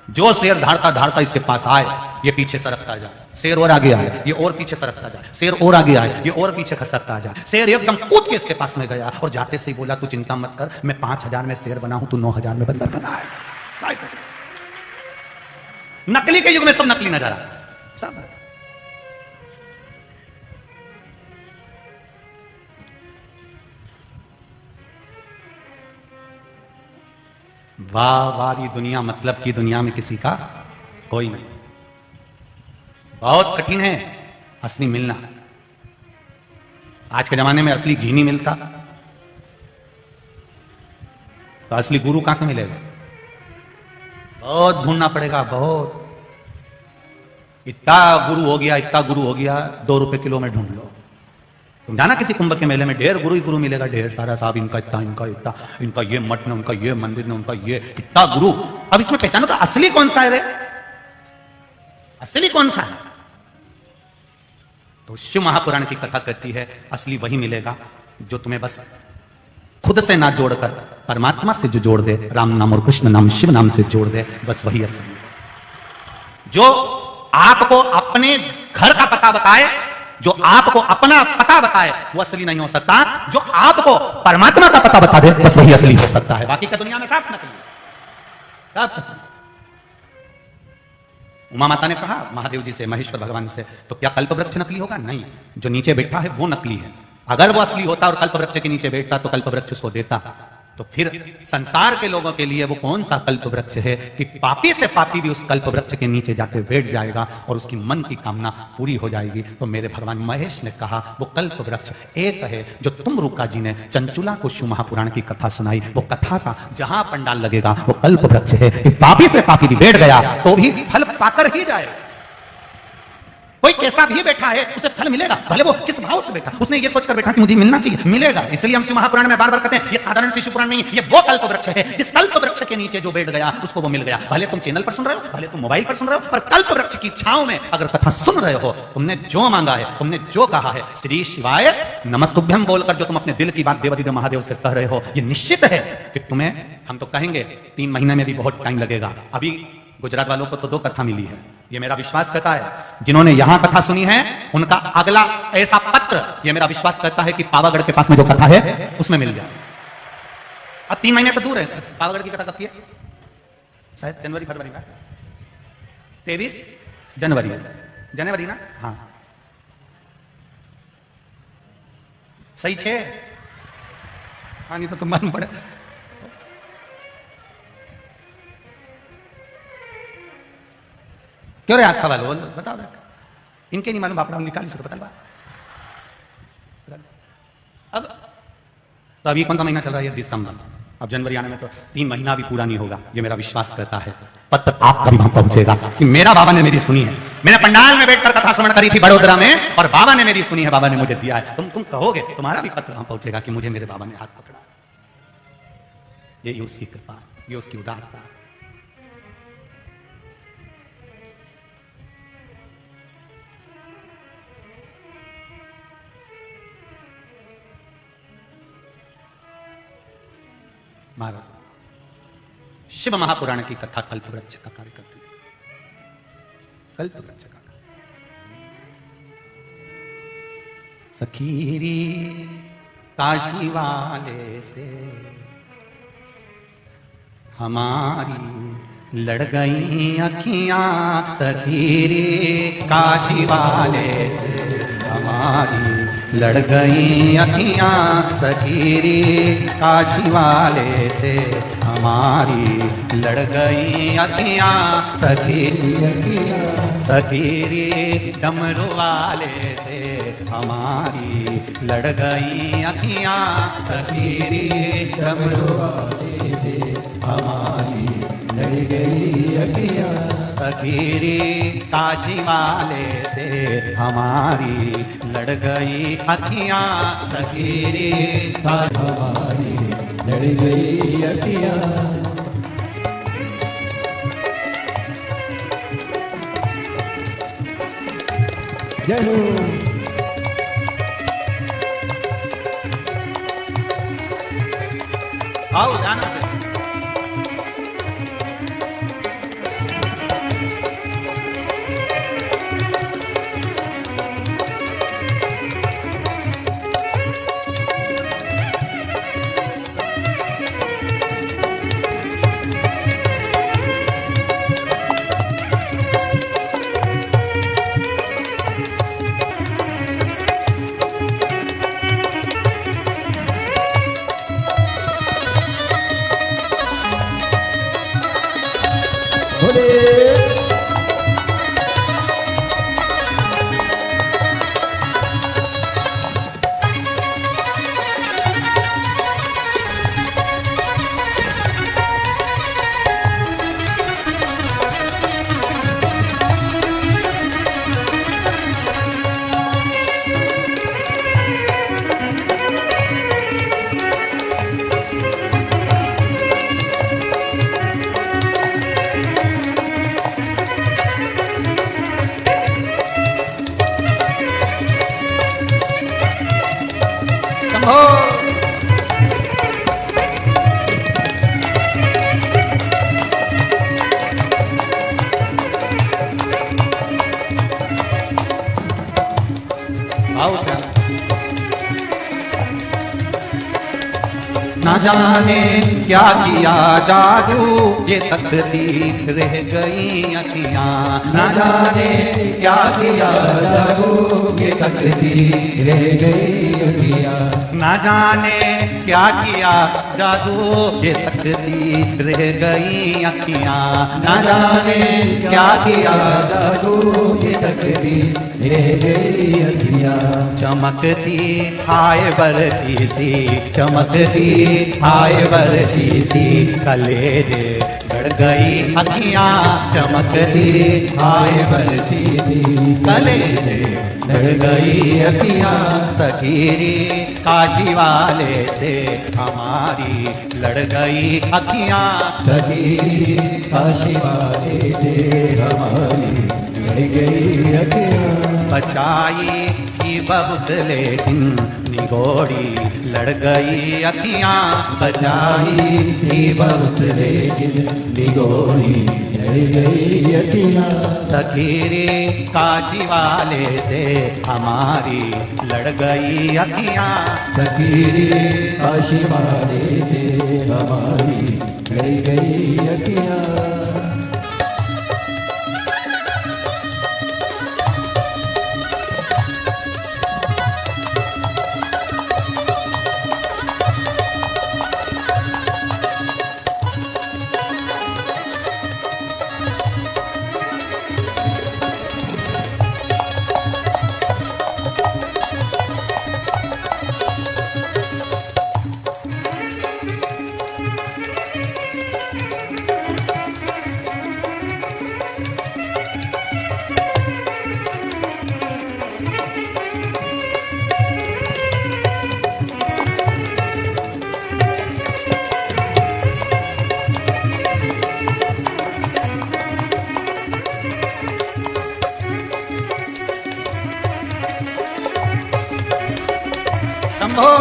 जो शेर धाड़ता धाड़ता इसके पास आए, ये पीछे सरकता जाए, शेर और आगे आए, ये और पीछे सरकता जाए, शेर और आगे आए, ये और पीछे खसकता जाए। शेर एकदम कूद के इसके पास में गया और जाते से ही बोला तू चिंता मत कर, मैं 5,000 में शेर बना हूं, तू 9,000 में बंदर बना है। नकली के युग में सब नकली नजर आता सब। वाह वारी दुनिया, मतलब की दुनिया में किसी का कोई नहीं। बहुत कठिन है असली मिलना। आज के जमाने में असली घी नहीं मिलता तो असली गुरु कहां से मिलेगा? बहुत ढूंढना पड़ेगा, बहुत। इतना गुरु हो गया, इतना गुरु हो गया, 2 रुपए किलो में ढूंढ लो। तुम जाना किसी कुंभ के मेले में, ढेर गुरु ही गुरु मिलेगा, ढेर सारा। साहब इनका इतना, इनका इतना, इनका ये मठ ने, उनका ये मंदिर ने, उनका ये इतना गुरु। अब इसमें पहचानो तो असली कौन सा है रे? असली कौन सा है? तो शिव महापुराण की कथा कहती है असली वही मिलेगा जो तुम्हें बस खुद से ना जोड़कर परमात्मा से जो जोड़ दे, राम नाम और कृष्ण नाम शिव नाम से जोड़ दे, बस वही असली। जो आपको अपने घर का पता बताए, जो आपको अपना पता बताए, वो असली नहीं हो सकता। जो आपको परमात्मा का पता बता दे, बस वही असली हो सकता है। बाकी का दुनिया में सब नकली, सब। उमा माता ने कहा महादेव जी से, महेश्वर भगवान से, तो क्या कल्पवृक्ष नकली होगा? नहीं, जो नीचे बैठा है वो नकली है। अगर वो असली होता और कल्पवृक्ष के नीचे बैठता तो कल्पवृक्ष उसको देता। तो फिर संसार के लोगों के लिए वो कौन सा कल्पवृक्ष है कि पापी से पापी भी उस कल्पवृक्ष के नीचे जाके बैठ जाएगा और उसकी मन की कामना पूरी हो जाएगी। तो मेरे भगवान महेश ने कहा वो कल्पवृक्ष एक है जो तुम रुका जी ने चंचुला को शिव महापुराण की कथा सुनाई। वो कथा का जहां पंडाल लगेगा वो कल्पवृक्ष है कि पापी से पापी भी बैठ गया तो भी फल पाकर ही जाएगा। कोई कैसा भी बैठा है उसे फल मिलेगा, भले वो किस भाव से बैठा। उसने ये सोचकर बैठा कि मुझे मिलना चाहिए, मिलेगा। इसलिए हम शिव महापुराण में बार बार कहते हैं ये साधारण शिव पुराण नहीं है, ये वो कल्पवृक्ष है जिस कल्पवृक्ष के नीचे जो बैठ गया उसको वो मिल गया। भले तुम चैनल पर सुन रहे हो, भले तुम मोबाइल पर सुन रहे हो, पर कल्पवृक्ष की छांव में अगर कथा सुन रहे हो, तुमने जो मांगा है, तुमने जो कहा है, श्री शिवाय नमस्तुभ्यम बोलकर जो तुम अपने दिल की बात देवादिदेव महादेव से कह रहे हो, ये निश्चित है कि तुम्हें, हम तो कहेंगे 3 महीने में भी बहुत टाइम लगेगा। अभी गुजरात वालों को तो 2 कथा मिली है, ये मेरा विश्वास कहता है। जिन्होंने यहां कथा सुनी है उनका अगला ऐसा पत्र, ये मेरा विश्वास कहता है कि पावागढ़ के पास में जो कथा है उसमें मिल जाए। अब 3 महीने तो दूर है। पावागढ़ की कथा कब की है? शायद जनवरी फरवरी में, 23 जनवरी है, जनवरी ना? हाँ सही 6। हाँ नहीं तो तुम मालूम पड़े। क्यों रे आस्था वालों बताओ ना, इनके नहीं मालूम बापड़ा निकाली से तो बता। अब तो अभी कौन सा महीना चल रहा है? दिसंबर। अब जनवरी आने में तो 3 महीना भी पूरा नहीं होगा, ये मेरा विश्वास करता है। पत्र आपका भी वहां पहुंचेगा कि मेरा बाबा ने मेरी सुनी है। मैंने पंडाल में बैठकर कथा श्रवण करी थी बड़ोदरा में, और बाबा ने मेरी सुनी है, बाबा ने मुझे दिया है। तुम कहोगे, तुम्हारा भी पत्र वहां पहुंचेगा कि मुझे मेरे बाबा ने हाथ पकड़ा। ये उसकी कृपा, ये उसकी उदारता। महाराज शिव महापुराण की कथा कल्पवृक्ष का कार्य करती है। कल्पवृक्ष का सखीरी काशी वाले से हमारी लड़ गई अखियां, सखीरी काशी वाले से हमारी लड़ गई अखियां, सखीरी काशी वाले से हमारी लड़ गई अखियां, सखीरी डमरू वाले से हमारी लड़ गई अखियां, सखीरी डमरू वाले से हमारी लड़ गई अखियां, सखीरी काशी वाले से हमारी लड़ गई अखियां, सखीरी हमारी लड़ गई अखियां। आओ ध्यान से। ना जाने क्या किया जादू, ये तकदीर रह गई अखियां, ना जाने क्या किया जादू, ये तकदीर रह गई अखियां, ना जाने क्या किया जादू, ये तकदीर रह गई अखियां, ना जाने क्या किया जादू, ये तकदीर रह गई अखियां। चमकती हाय बरसी सी, चमकती हाय बरसी सी, कलेजे गड़ गई अखियां, चमकती हाय बरसी सी, कलेजे गड़ गई अखियां, सखीरी काशी वाले से हमारी लड़ गई अखियां, सखीरी काशी वाले से हमारी लड़ गई अखियां। बचाई थी बहुत लेकिन निगोड़ी लड़ गई अखियां, बचाई थी बहुत लेकिन निगोड़ी लड़ गई अखियां, सखीरी काशी वाले से हमारी लड़ गई अखियां, सखीरी काशी वाले से हमारी गई गई अखियाँ। शंभो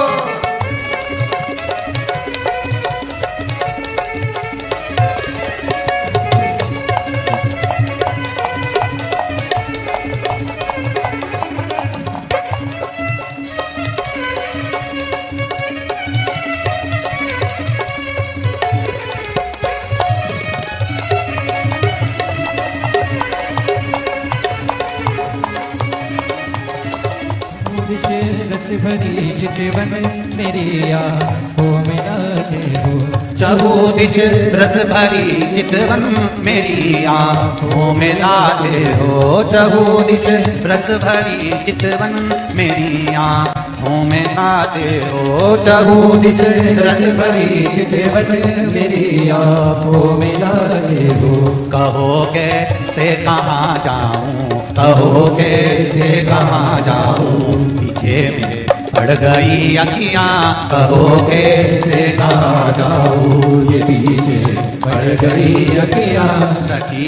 रस भरी चितवन मेरी आँखों में नाचे हो। चहुदिश रस भरी चितवन मेरी आँखों में लाते हो। चहुदिश रस भरी चितवन मेरी आँखों में लाते हो। चहुदिश रस भरी चितवन मेरी आँखों में लाते हो। कहो कैसे कहाँ जाऊँ, कहो कैसे कहाँ जाऊँ, पीछे मेरे पड़ गई अखियाँ। कहो कैसे कहाँ जाऊँ, ये पीछे पड़ गई अखियाँ। सखी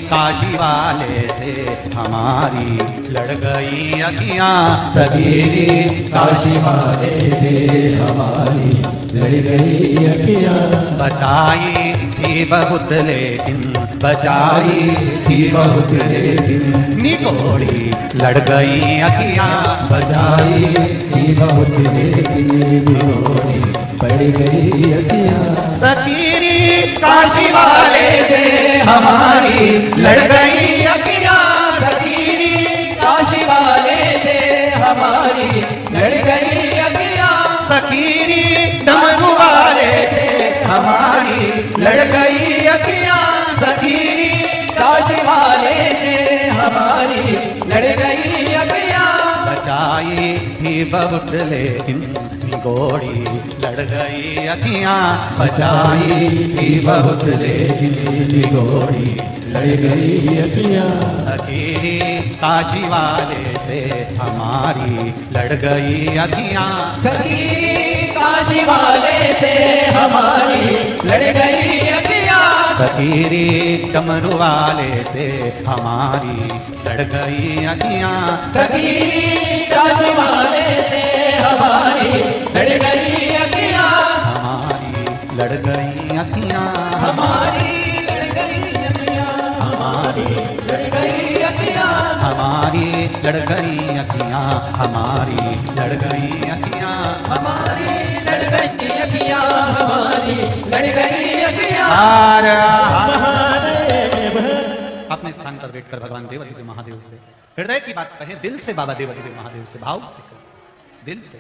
काशी वाले से हमारी लड़ गई अखियाँ। सखी काशी वाले से हमारी लड़ गई अखियाँ। बचाई थी बहुत लेकिन, बचाई थी बहुत लेकिन, निकोड़ी लड़ गई अखियाँ। बचाई थी बहुत लेकिन, निकोड़ी पड़ गई अखियाँ। सखी काशी वाले से हमारी लड़ गई अखियाँ। सखी काशी वाले से हमारी लड़ गई अखियाँ। सखी डमरू वाले से हमारी लड़ गई अखियाँ। सखी काशी वाले से हमारी लड़ गई अखियाँ। बचाई थी बहुत लेकिन निगोड़ी लड़ गई अखियाँ। बचाई थी बहुत लेकिन निगोड़ी लड़ गई अखियाँ। सखी काशी वाले से हमारी लड़ गई अखियाँ। सखी काशी वाले से हमारी लड़ गई अखियाँ। सखीरी डमरू वाले से हमारी लड़ गई अखियाँ। सखी काशी वाले से हमारी लड़ गई अखियाँ। हमारी लड़ गई अखियाँ। हमारी लड़ गई अखियाँ। हमारी लड़ गई अखियाँ। हमारी लड़ गई अखियाँ। हमारी लड़ गई अखियाँ। हमारी लड़ गई अखियाँ। हमारी लड़ गई अखियाँ। अपने स्थान पर बैठकर भगवान देवाधिदेव महादेव से हृदय की बात कहें, दिल से बाबा देवाधिदेव महादेव से भाव से करें, दिल से।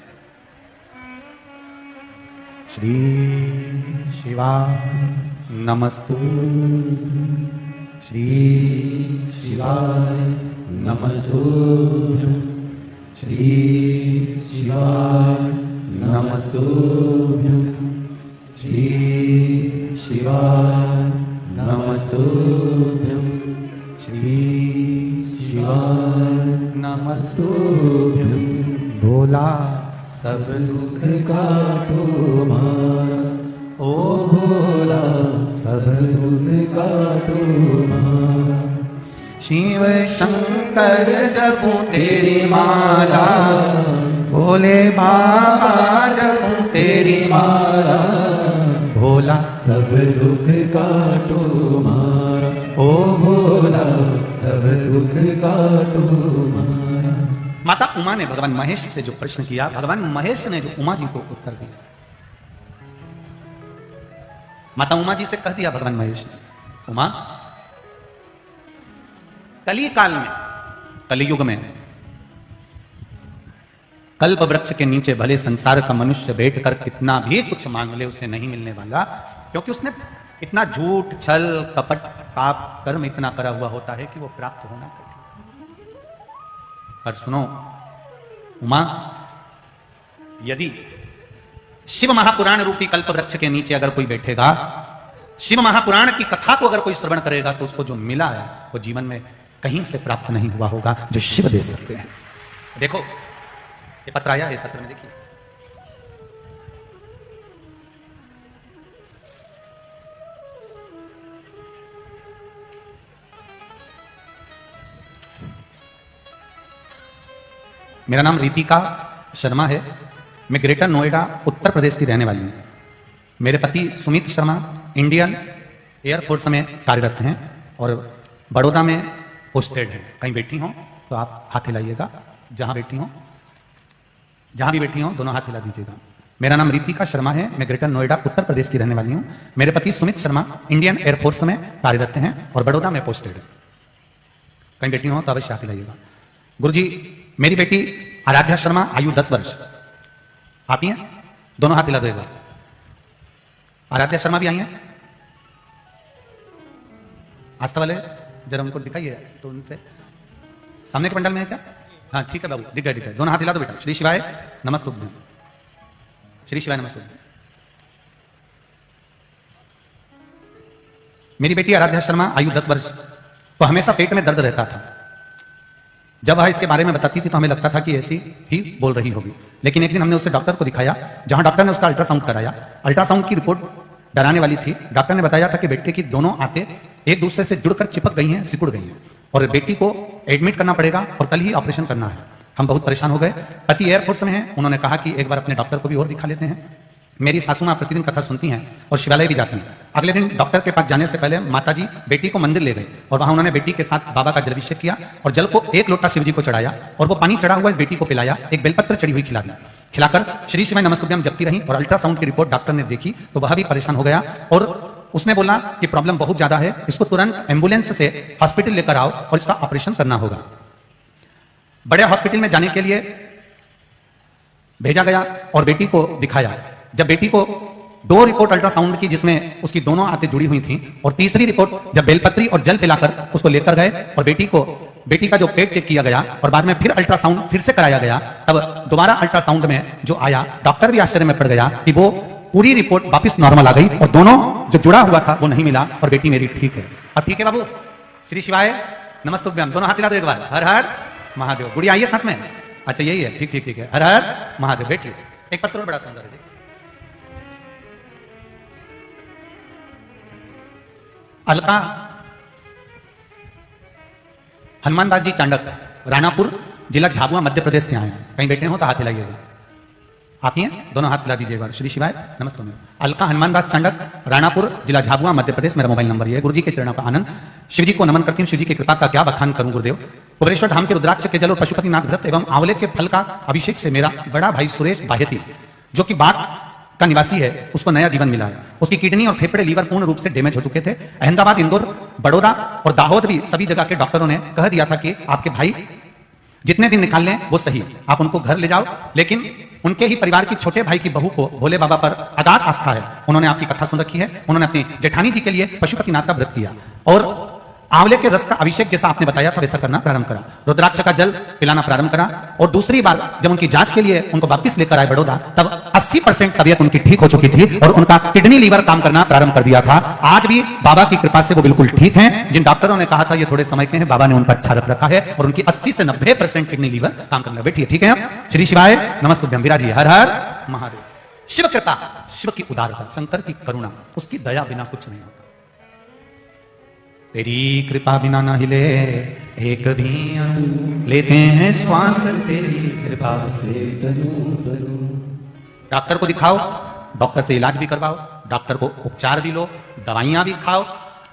श्री शिवा नमस्तु, श्री शिवाय नमस्तु, श्री शिवाय नमस्तु, श्री शिवाय नमस्तु, श्री शिवाय नमस्तु। भोला सब दुख काटो मारा, ओ भोला सब दुख काटो मारा। शिव शंकर जपू तेरी माला, भोले बाबा जपू तेरी माला। भोला सब दुख काटो मारा, ओ भोला सब दुख काटो मारा। माता उमा ने भगवान महेश से जो प्रश्न किया, भगवान महेश ने जो उमा जी को उत्तर दिया, माता उमा जी से कह दिया भगवान महेश ने, उमा, कली काल में, कलियुग में, कल्प वृक्ष के नीचे भले संसार का मनुष्य बैठकर कितना भी कुछ मांग ले उसे नहीं मिलने वाला, क्योंकि उसने इतना झूठ, छल, कपट, पाप, कर्म इतना करा हुआ होता है कि वो प्राप्त होना कठिन। पर सुनो उमा, यदि शिव महापुराण रूपी कल्प वृक्ष के नीचे अगर कोई बैठेगा, शिव महापुराण की कथा को अगर कोई श्रवण करेगा, तो उसको जो मिला है वो जीवन में कहीं से प्राप्त नहीं हुआ होगा, जो शिव दे सकते हैं। देखो ये पत्र आया है, पत्र में देखिए, मेरा नाम रितिका शर्मा है, मैं ग्रेटर नोएडा उत्तर प्रदेश की रहने वाली हूं। मेरे पति सुमित शर्मा इंडियन एयरफोर्स में कार्यरत हैं और बड़ौदा में पोस्टेड हैं। कहीं बैठी हो तो आप हाथ हिलाइएगा, जहां बैठी हो, जहां भी बैठी हो दोनों हाथ हिला दीजिएगा। मेरा नाम रितिका शर्मा है, मैं ग्रेटर नोएडा उत्तर प्रदेश की रहने वाली हूं। मेरे पति सुमित शर्मा इंडियन एयरफोर्स में कार्यरत हैं और बड़ौदा में पोस्टेड है। कहीं बैठी हो तो अवश्य हाथ हिलाइएगा। गुरुजी, मेरी बेटी आराध्या शर्मा, आयु 10 वर्ष। आप ही हैं? दोनों हाथ हिला दो एक बार। आराध्या शर्मा भी आई हैं? आस्था वाले जरा उनको दिखाइए तो उनसे, सामने के पंडाल में है क्या? हाँ ठीक है बाबू, दिख गए दिख गए। दोनों हाथ हिला दो बेटा। श्री शिवाय नमस्तुभ्यं, श्री शिवाय नमस्तुभ्यं। मेरी बेटी आराध्या शर्मा, आयु 10 वर्ष। तो हमेशा पेट में दर्द रहता था। जब वह इसके बारे में बताती थी तो हमें लगता था कि ऐसी ही बोल रही होगी, लेकिन एक दिन हमने उससे डॉक्टर को दिखाया, जहां डॉक्टर ने उसका अल्ट्रासाउंड कराया। अल्ट्रासाउंड की रिपोर्ट डराने वाली थी। डॉक्टर ने बताया था कि बेटे की दोनों आंतें एक दूसरे से जुड़कर चिपक गई हैं, सिकुड़ गई हैं और बेटी को एडमिट करना पड़ेगा और कल ही ऑपरेशन करना है। हम बहुत परेशान हो गए। पति एयरफोर्स में हैं, उन्होंने कहा कि एक बार अपने डॉक्टर को भी और दिखा लेते हैं। मेरी सासू मां प्रतिदिन कथा सुनती हैं और शिवालय भी जाती हैं। अगले दिन डॉक्टर के पास जाने से पहले माताजी बेटी को मंदिर ले गए और वहां उन्होंने बेटी के साथ बाबा का जलाभिषेक किया और जल को एक लोटा शिव जी को चढ़ाया और वो पानी चढ़ा हुआ इस बेटी को पिलाया, एक बेलपत्र चढ़ी हुई खिला दी। खिलाकर श्री शिवाय नमस्तुभ्यं जपती रही और अल्ट्रासाउंड की रिपोर्ट डॉक्टर ने देखी तो वह भी परेशान हो गया और उसने बोला कि प्रॉब्लम बहुत ज्यादा है, इसको तुरंत एम्बुलेंस से हॉस्पिटल लेकर आओ और इसका ऑपरेशन करना होगा। बड़े हॉस्पिटल में जाने के लिए भेजा गया और बेटी को दिखाया। जब बेटी को 2 रिपोर्ट अल्ट्रासाउंड की जिसमें उसकी दोनों आंतें जुड़ी हुई थी और तीसरी रिपोर्ट जब बेलपत्री और जल पिलाकर उसको लेकर गए और बेटी का जो पेट चेक किया गया और बाद में फिर अल्ट्रासाउंड फिर से कराया गया, तब दोबारा अल्ट्रासाउंड में जो आया, डॉक्टर भी आश्चर्य में पड़ गया कि वो पूरी रिपोर्ट वापस नॉर्मल आ गई और दोनों जो जुड़ा हुआ था वो नहीं मिला और बेटी मेरी ठीक है। अब ठीक है बाबू, श्री शिवाय नमस्तुभ्यं। दोनों हाथ हिला दो एक बार। हर हर महादेव। गुड़िया आइए साथ में। अच्छा यही है, ठीक ठीक ठीक है। हर हर महादेव। बैठिए। एक पत्र बड़ा सुंदर है। अलका हनुमान दास जी चांडक, राणापुर जिला झाबुआ मध्य प्रदेश से आए हैं। कहीं बैठे हो तो हाथ हिलाइएगा। आप ही हैं? दोनों हाथ हिला दीजिए एक बार। श्री शिवाय नमस्ते। अलका हनुमान दास चांडक, राणापुर जिला झाबुआ मध्य प्रदेश, मेरा मोबाइल नंबर ये है। गुरु जी के चरणों का आनंद। शिव जी को नमन करती हूँ। शिव जी की कृपा का क्या बखान करूं गुरुदेव। कुबेरेश्वर धाम के रुद्राक्ष के जल और पशुपतिनाथ व्रत एवं आंवले के फल का अभिषेक से मेरा बड़ा भाई सुरेश बाह्यती, जो कि बाग का निवासी है, उसको नया जीवन मिला है। उसकी किडनी और फेफड़े, लीवर पूर्ण रूप से डैमेज हो चुके थे। अहमदाबाद, इंदौर, बड़ौदा और दाहोद भी सभी जगह के डॉक्टरों ने कह दिया था कि आपके भाई जितने दिन निकाल लें वो सही, आप उनको घर ले जाओ। लेकिन उनके ही परिवार की छोटे भाई की बहू को भोले बाबा पर अगाध आस्था है। उन्होंने आपकी कथा सुन रखी है। उन्होंने अपनी जेठानी जी के लिए पशुपतिनाथ का व्रत किया और आंवले के रस का अभिषेक जैसा आपने बताया था वैसा करना प्रारंभ करा। रुद्राक्ष का जल पिलाना प्रारंभ करा और दूसरी बार जब उनकी जांच के लिए उनको वापस लेकर आए बड़ौदा, तब 80% तबीयत उनकी ठीक हो चुकी थी और उनका किडनी लीवर काम करना प्रारंभ कर दिया था। आज भी बाबा की कृपा से वो बिल्कुल ठीक हैं। जिन डॉक्टरों ने कहा था ये थोड़े समय के हैं, बाबा ने उनका अच्छा रख रखा है और उनकी 80 से 90% किडनी लीवर काम करना। बैठिए, ठीक है। श्री शिवाय नमस्तुभ्यं। विराजिए। हर हर महादेव। शिव कृपा, शिव की उदारता, शंकर की करुणा, उसकी दया बिना कुछ नहीं होता। तेरी कृपा बिना ना हिले एक भी अणु, लेते हैं श्वास तेरी कृपा से तनु तनु। डॉक्टर को दिखाओ, डॉक्टर से इलाज भी करवाओ, डॉक्टर को उपचार भी लो, दवाइयां भी खाओ,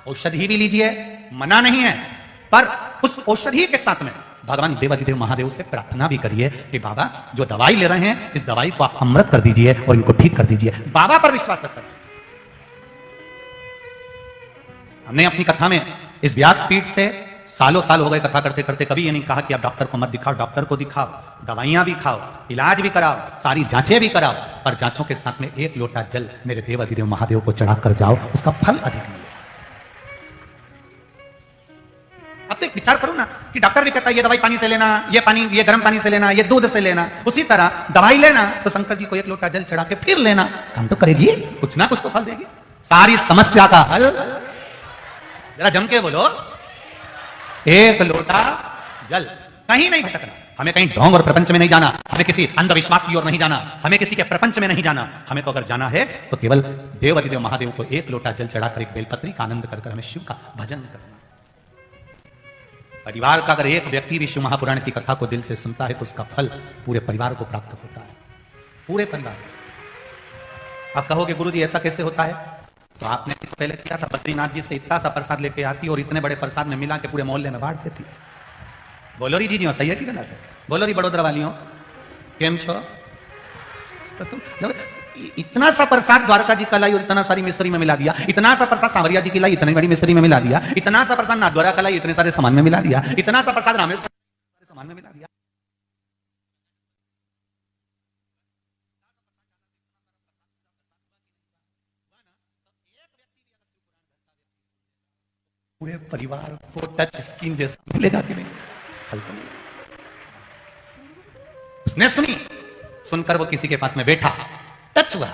औषधि भी लीजिए, मना नहीं है। पर उस औषधि के साथ में भगवान देवाधिदेव महादेव से प्रार्थना भी करिए कि बाबा जो दवाई ले रहे हैं इस दवाई को आप अमृत कर दीजिए और इनको ठीक कर दीजिए। बाबा पर विश्वास रखकर हमने अपनी कथा में इस व्यासपीठ से सालों साल हो गए कथा करते करते, कभी ये नहीं कहा कि आप डॉक्टर को मत दिखाओ, डॉक्टर को दिखाओ, दवाइयां भी खाओ, इलाज भी कराओ, सारी जांचें भी कराओ, पर जांचों के साथ में एक लोटा जल मेरे देवाधिदेव महादेव को चढ़ा कर जाओ, उसका फल अधिक मिले। अब तो एक विचार करो ना कि डॉक्टर भी कहता है ये दवाई पानी से लेना, ये पानी, ये गर्म पानी से लेना, ये दूध से लेना, उसी तरह दवाई लेना तो शंकर जी को एक लोटा जल चढ़ा के फिर लेना, काम तो करेगी, कुछ ना कुछ तो फल देगी। सारी समस्या का हल, जरा जम के बोलो, एक लोटा जल। कहीं नहीं भटकना, हमें कहीं ढोंग और प्रपंच में नहीं जाना, हमें किसी अंधविश्वास की ओर नहीं जाना, हमें किसी के प्रपंच में नहीं जाना। हमें तो अगर जाना है तो केवल देवाधिदेव महादेव को एक लोटा जल चढ़ाकर एक बेलपत्री का आनंद कर हमें शिव का भजन करना। परिवार का अगर एक व्यक्ति भी शिव महापुराण की कथा को दिल से सुनता है तो उसका फल पूरे परिवार को प्राप्त होता है, पूरे परिवार। आप कहोगे गुरुजी ऐसा कैसे होता है? तो आपने पहले किया था, बद्रीनाथ जी से इतना सा प्रसाद लेके आती और इतने बड़े प्रसाद में मिला के पूरे मोहल्ले में बांट देती। बोलो री जी सही है कि गलत है? बोलो री बड़ोदरा वालियों केम छो? तो तुम इतना सा प्रसाद द्वारका जी का लाई और इतना सारी मिस्री में मिला दिया, इतना सा प्रसाद सांवरिया जी की लाई इतनी बड़ी मिस्री में मिला दिया, इतना सा प्रसाद नाथद्वारा का लाई इतने सारे सामान में मिला दिया, इतना सा प्रसाद रामेश्वर सामान में मिला दिया। पूरे परिवार को टच स्क्रीन जैसा मिलेगा कि नहीं? उसने सुनी, सुनकर वो किसी के पास में बैठा, टच हुआ,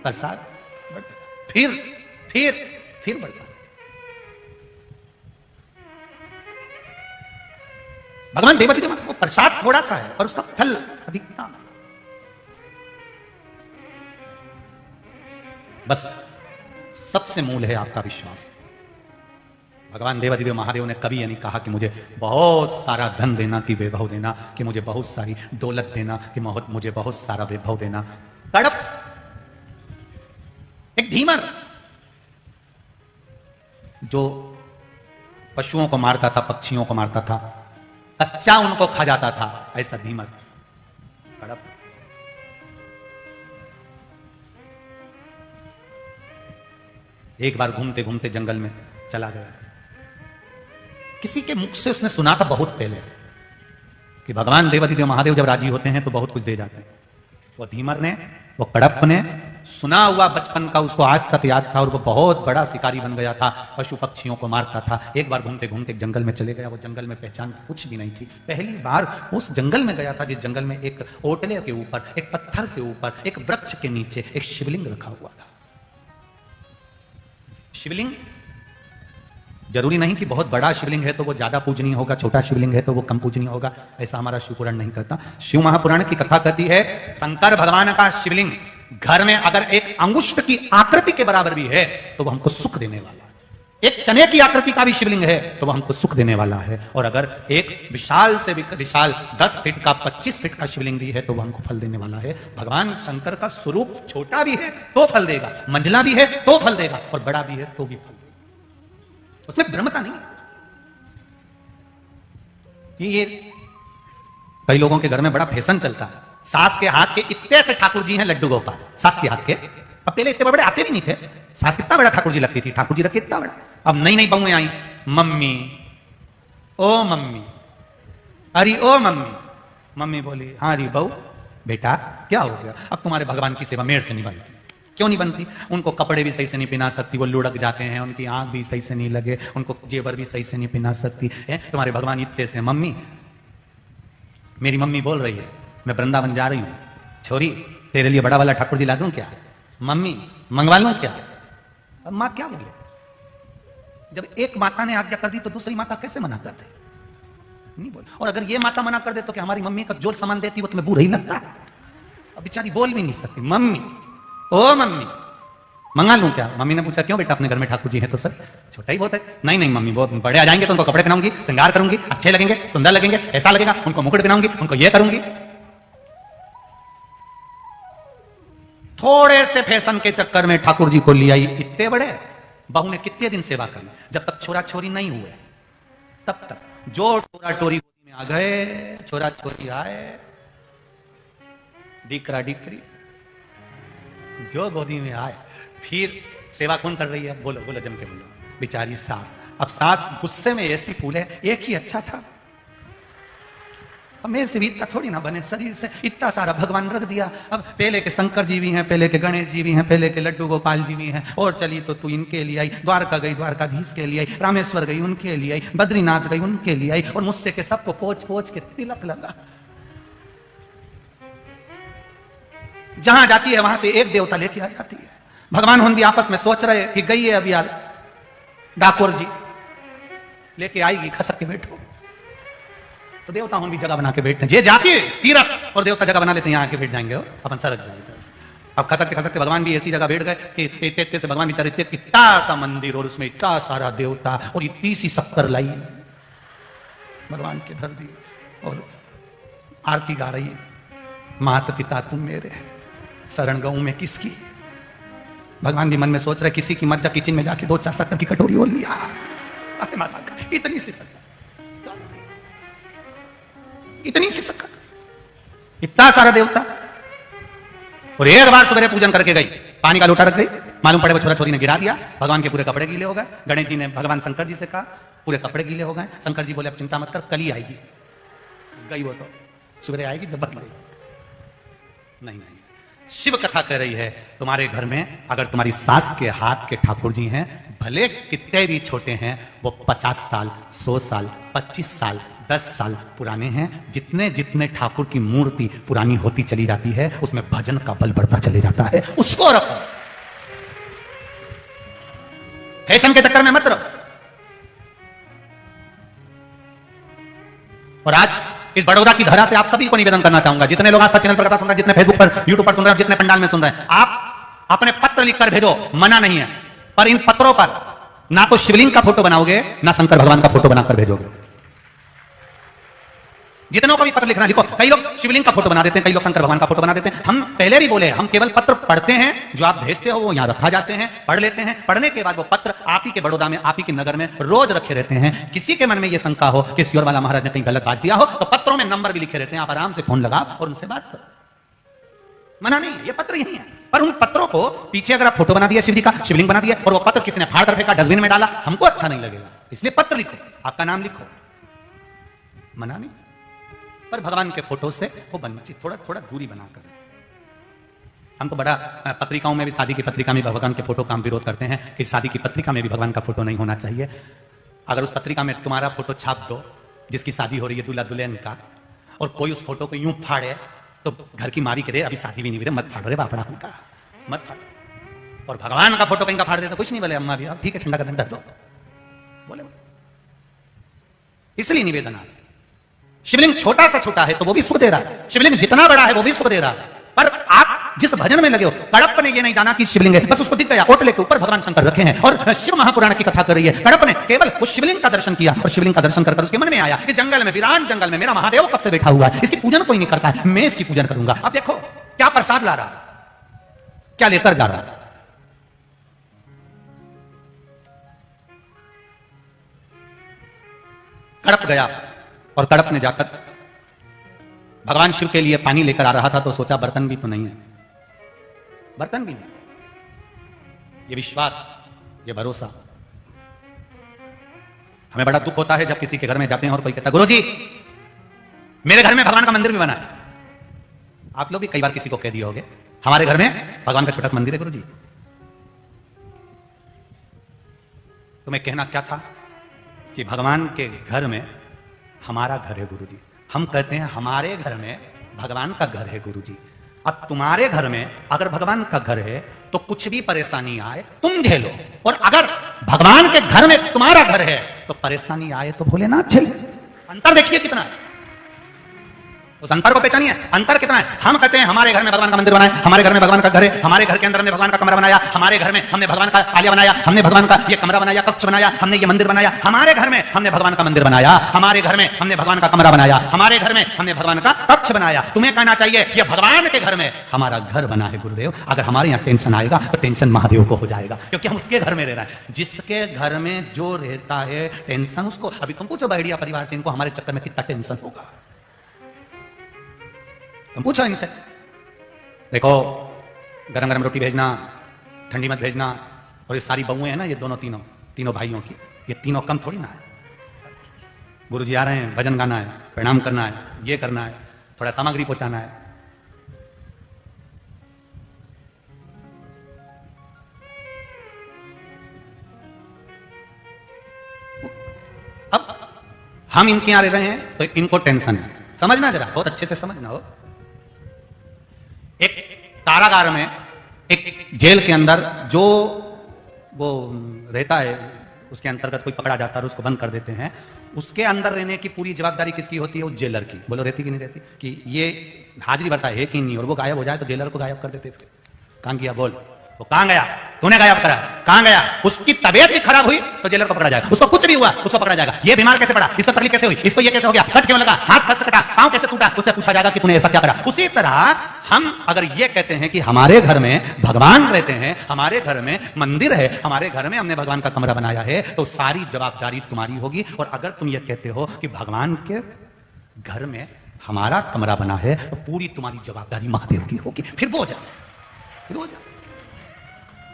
प्रसाद बढ़ता, फिर बढ़ता। भगवान देवाधिदेव वो प्रसाद थोड़ा सा है और उसका फल अधिकता। बस सबसे मूल है आपका विश्वास। भगवान देवाधिदेव महादेव ने कभी ये नहीं कहा कि मुझे बहुत सारा धन देना, कि वैभव देना, कि मुझे बहुत सारी दौलत देना, कि मुझे बहुत सारा वैभव देना। कड़प एक धीमर जो पशुओं को मारता था, पक्षियों को मारता था, कच्चा उनको खा जाता था, ऐसा धीमर कड़प। एक बार घूमते घूमते जंगल में चला गया, किसी के मुख से उसने सुना था बहुत पहले कि भगवान देवाधिदेव महादेव जब राजी होते हैं तो बहुत कुछ दे जाते हैं। वो धीमर ने, वो कड़प ने सुना हुआ बचपन का उसको आज तक याद था और वो बहुत बड़ा शिकारी बन गया था, पशु पक्षियों को मारता था। एक बार घूमते घूमते जंगल में चले गया, वो जंगल में पहचान कुछ भी नहीं थी। पहली बार उस जंगल में गया था जिस जंगल में एक ओटले के ऊपर, एक पत्थर के ऊपर, एक वृक्ष के नीचे एक शिवलिंग रखा हुआ था। शिवलिंग जरूरी नहीं कि बहुत बड़ा शिवलिंग है तो वो ज्यादा पूजनीय होगा, छोटा शिवलिंग है तो वो कम पूजनीय होगा, ऐसा हमारा शिव पुराण नहीं कहता। शिव महापुराण की कथा कहती है शंकर भगवान का शिवलिंग घर में अगर एक अंगुष्ठ की आकृति के बराबर भी है तो वो हमको सुख देने वाला है। एक चने की आकृति का भी शिवलिंग है तो वो हमको सुख देने वाला है। और अगर एक विशाल से विशाल 10 फीट का, 25 फीट का शिवलिंग भी है तो वो हमको फल देने वाला है। भगवान शंकर का स्वरूप छोटा भी है तो फल देगा, मंझला भी है तो फल देगा, और बड़ा भी है तो भी फल, उसमें भ्रमता नहीं। ये कई लोगों के घर में बड़ा फैशन चलता है, सास के हाथ के इतने से ठाकुर जी हैं लड्डू गोपाल, सास के हाथ के। अब पहले इतने बड़े आते भी नहीं थे, सास कितना बड़ा ठाकुर जी लगती थी, ठाकुर जी रखे इतना बड़ा। अब नई नई बहुएं आई, मम्मी ओ मम्मी, अरे ओ मम्मी, मम्मी बोली हाँ री बहू बेटा क्या हो गया? अब तुम्हारे भगवान की सेवा मेरे से नहीं बनती। क्यों नहीं बनती? उनको कपड़े भी सही से नहीं पहना सकती, वो लुढ़क जाते हैं, उनकी आंख भी सही से नहीं लगे, उनको जेवर भी सही से नहीं पहना सकती है। तुम्हारे भगवान इतने से। मम्मी, मेरी मम्मी बोल रही है मैं वृंदावन जा रही हूं, छोरी तेरे लिए बड़ा वाला ठाकुर जी ला दूं क्या? मम्मी मंगवा लूं क्या? अब मां क्या बोले? जब एक माता ने आज्ञा कर दी तो दूसरी माता कैसे मना कर दे? नहीं बोल। और अगर ये माता मना कर दे तो क्या हमारी मम्मी का जो सामान देती वो तुम्हें बुरा ही लगता है? अब बेचारी बोल भी नहीं सकती। मम्मी ओ मम्मी मंगा लूं क्या? मम्मी ने पूछा क्यों बेटा, अपने घर में ठाकुर जी हैं तो सर छोटा ही बहुत है। नहीं नहीं मम्मी, बहुत बड़े आ जाएंगे तो उनको कपड़े पहनाऊंगी, श्रृंगार करूंगी, अच्छे लगेंगे, सुंदर लगेंगे, ऐसा लगेगा, उनको मुकुट पहनाऊंगी, उनको ये करूंगी। थोड़े से फैशन के चक्कर में ठाकुर जी को ले आई इतने बड़े। बहू ने कितने दिन सेवा करी? जब तक छोरा छोरी नहीं हुए तब तक। जो छोरा टोरी गोदी में आ गए, छोरा छोरी आए, डीकरा डीकरी जो गोदी में आए, फिर सेवा कौन कर रही है? बोलो बोलो जम के बोलो। बेचारी सास। अब सास गुस्से में ऐसी फूले, एक ही अच्छा था, अब मेरे से भी इतना थोड़ी ना बने, शरीर से इतना सारा भगवान रख दिया। अब पहले के शंकर जी भी हैं, पहले के गणेश जी भी हैं, पहले के लड्डू गोपाल जी भी हैं, और चली तो तू इनके लिए आई, द्वारका गई द्वारकाधीश के लिए आई, रामेश्वर गई उनके लिए आई, बद्रीनाथ गई उनके लिए आई, और मुझसे के सबको पोछ पोछ के तिलक लगा। जहां जाती है वहां से एक देवता लेके आ जाती है। भगवान हम भी आपस में सोच रहे कि गई है अब यार डाकोर जी, लेके आएगी, खसक के बैठो। तो देवता हम भी जगह बना के बैठते हैं, ये जाती है तीरथ और देवता जगह बना लेते हैं, यहाँ आके बैठ जाएंगे और अपन सरक जाएंगे। अब खसकते खसकते भगवान भी ऐसी जगह बैठ गए कि इतने से भगवान बेचारे इतना सा मंदिर और उसमें इतना सारा देवता और इतनी सी शक्कर लाई भगवान के धर दी और आरती गा रही है, माता पिता तुम मेरे, शरण गऊ में किसकी। भगवान भी मन में सोच रहे किसी की मत जा किचन में जाके 2-4 शक्कर की कटोरी और लिया, अरे माता का इतनी सी शक्कर, इतनी सी शक्कर, इतना सारा देवता। और एक बार सवेरे पूजन करके गई, पानी का लोटा रख गई, मालूम पड़े वो छोरा छोरी ने गिरा दिया, भगवान के पूरे कपड़े गीले हो गए। गणेश जी ने भगवान शंकर जी से कहा पूरे कपड़े गीले हो गए। शंकर जी बोले अब चिंता मत कर, कल ही आएगी। गई वो तो सवेरे आएगी जब बदलेगी। नहीं नहीं, शिव कथा कह रही है तुम्हारे घर में अगर तुम्हारी सास के हाथ के ठाकुर जी हैं, भले कितने भी छोटे हैं, वो 50 साल 100 साल 25 साल 10 साल पुराने हैं, जितने जितने ठाकुर की मूर्ति पुरानी होती चली जाती है उसमें भजन का बल बढ़ता चले जाता है। उसको रखो, फैशन के चक्कर में मत रहो। और आज इस बड़ौदा की धरा से आप सभी को निवेदन करना चाहूंगा, जितने लोग आज चैनल पर कथा सुन रहे हैं, जितने फेसबुक पर यूट्यूब पर सुन रहे हैं, जितने पंडाल में सुन रहे हैं, आप अपने पत्र लिखकर भेजो, मना नहीं है, पर इन पत्रों पर ना तो शिवलिंग का फोटो बनाओगे ना शंकर भगवान का फोटो बनाकर भेजोगे। जितनों का भी पत्र लिखना लिखो। कई लोग शिवलिंग का फोटो बना देते हैं, कई लोग शंकर भगवान का फोटो बना देते हैं। हम पहले भी बोले हम केवल पत्र पढ़ते हैं, जो आप भेजते हो वो यहां रखा जाते हैं, पढ़ लेते हैं, पढ़ने के बाद वो पत्र आप ही के बड़ौदा में, आप ही के नगर में रोज रखे रहते हैं। किसी के मन में ये शंका हो कि सियोर वाला महाराज ने कहीं गलत बात दिया हो तो पत्रों में नंबर भी लिखे रहते हैं, आप आराम से फोन लगाओ और उनसे बात करो, मना नहीं, ये पत्र यही है। पर उन पत्रों को पीछे अगर आप फोटो बना दिया शिव जी का, शिवलिंग बना दिया और वो पत्र किसी ने फाड़ कर फेंका, डस्टबिन में डाला, हमको अच्छा नहीं लगेगा। इसलिए पत्र लिखो, आपका नाम लिखो, मना नहीं। पर भगवान के फोटो से वो वंचित, थोड़ा थोड़ा दूरी बनाकर। हम तो बड़ा पत्रिकाओं में भी, शादी की पत्रिका में भगवान के फोटो का हम विरोध करते हैं कि शादी की पत्रिका में भी भगवान का फोटो नहीं होना चाहिए। अगर उस पत्रिका में तुम्हारा फोटो छाप दो जिसकी शादी हो रही है दूल्हा दुल्हन का, और कोई उस फोटो को यूं फाड़े तो घर की मारी के दे अभी शादी भी नहीं हुई, मत फाड़ो रे बापड़ा उनका, मत फाड़ो। और भगवान का फोटो कहीं का फाड़ दे तो कुछ नहीं बोले अम्मा भी, ठीक है ठंडा करने दो बोले। इसलिए निवेदन आपसे, शिवलिंग छोटा सा छोटा है तो वो भी सुख दे रहा है, शिवलिंग जितना बड़ा है वो भी सुख दे रहा है। पर आप जिस भजन में लगे हो, कड़प ने ये नहीं जाना कि शिवलिंग है, बस उसको दिख गया ओटले के ऊपर भगवान शंकर रखे हैं और शिव महापुराण की कथा कर रही है। कड़प ने केवल उस शिवलिंग का दर्शन किया और शिवलिंग का दर्शन कर उसके मन में आया कि जंगल में, वीरान जंगल में मेरा महादेव कब से बैठा हुआ है, इसकी पूजन कोई नहीं करता है, मैं इसकी पूजन करूंगा। अब देखो क्या प्रसाद ला रहा, क्या लेकर जा रहा। कड़प गया और कड़प ने जाकर भगवान शिव के लिए पानी लेकर आ रहा था तो सोचा बर्तन भी तो नहीं है, बर्तन भी नहीं। ये विश्वास, ये भरोसा, हमें बड़ा दुख होता है जब किसी के घर में जाते हैं और कोई कहता है गुरुजी मेरे घर में भगवान का मंदिर भी बना है। आप लोग भी कई बार किसी को कह दिए होंगे हमारे घर में भगवान का छोटा सा मंदिर है गुरुजी। तो मैं कहना क्या था कि भगवान के घर में हमारा घर है गुरुजी। हम कहते हैं हमारे घर में भगवान का घर है गुरुजी। अब तुम्हारे घर में अगर भगवान का घर है तो कुछ भी परेशानी आए तुम झेलो, और अगर भगवान के घर में तुम्हारा घर है तो परेशानी आए तो भोलेनाथ झेले। अंतर देखिए कितना है, उस अंतर को पहचानिए, अंतर कितना है। हम कहते हैं हमारे घर में भगवान का मंदिर बनाया, हमारे घर में भगवान का घर है, हमारे घर के अंदर हमने भगवान का कमरा बनाया, हमारे घर में हमने भगवान का आलिया बनाया, हमने भगवान का ये कमरा बनाया, कक्ष बनाया, हमने ये मंदिर बनाया, हमारे घर में हमने भगवान का मंदिर बनाया, हमारे घर में हमने भगवान का कमरा बनाया, हमारे घर में हमने भगवान का कक्ष बनाया। तुम्हें कहना चाहिए ये भगवान के घर में हमारा घर बना है गुरुदेव। अगर हमारे यहाँ टेंशन आएगा तो टेंशन महादेव को हो जाएगा, क्योंकि हम उसके घर में रह रहे हैं। जिसके घर में जो रहता है टेंशन उसको, अभी तुम पूछो बढ़िया परिवार से इनको हमारे चक्कर में कितना टेंशन होगा, तुम पूछो इनसे। देखो गरम गरम रोटी भेजना, ठंडी मत भेजना, और ये सारी बहुएं हैं ना, ये दोनों तीनों तीनों भाइयों की। ये तीनों कम थोड़ी ना है। गुरुजी आ रहे हैं, भजन गाना है, प्रणाम करना है, ये करना है, थोड़ा सामग्री पहुंचाना है। अब हम इनके यहां रह रहे हैं तो इनको टेंशन है। समझना जरा, बहुत अच्छे से समझना हो। एक कारागार में, एक जेल के अंदर जो वो रहता है, उसके अंतर्गत कोई पकड़ा जाता है, उसको बंद कर देते हैं। उसके अंदर रहने की पूरी जवाबदारी किसकी होती है? वो जेलर की। बोलो रहती कि नहीं रहती? कि ये हाजिरी भरता है कि नहीं, और वो गायब हो जाए तो जेलर को गायब कर देते थे। कहां गया बोल? वो कहां गया? तूने गायब करा, कहां गया? उसकी तबीयत भी खराब हुई तो जेलर को पकड़ा जाएगा। उसको कुछ भी हुआ, उसको पकड़ा जाएगा। ये बीमार कैसे पड़ा, इसको तकलीफ कैसे हुई, इसको ये कैसे हो गया, कट क्यों लगा, हाथ फंस कटा, पांव कैसे टूटा, उससे पूछा जाएगा कि तूने ऐसा क्या करा। उसी तरह हम अगर ये कहते हैं कि हमारे घर में भगवान रहते हैं, हमारे घर में मंदिर है, हमारे घर में हमने भगवान का कमरा बनाया है, तो सारी जवाबदारी तुम्हारी होगी। और अगर तुम ये कहते हो कि भगवान के घर में हमारा कमरा बना है, तो पूरी तुम्हारी जवाबदारी महादेव की होगी। फिर वो जाए, फिर वो जाए।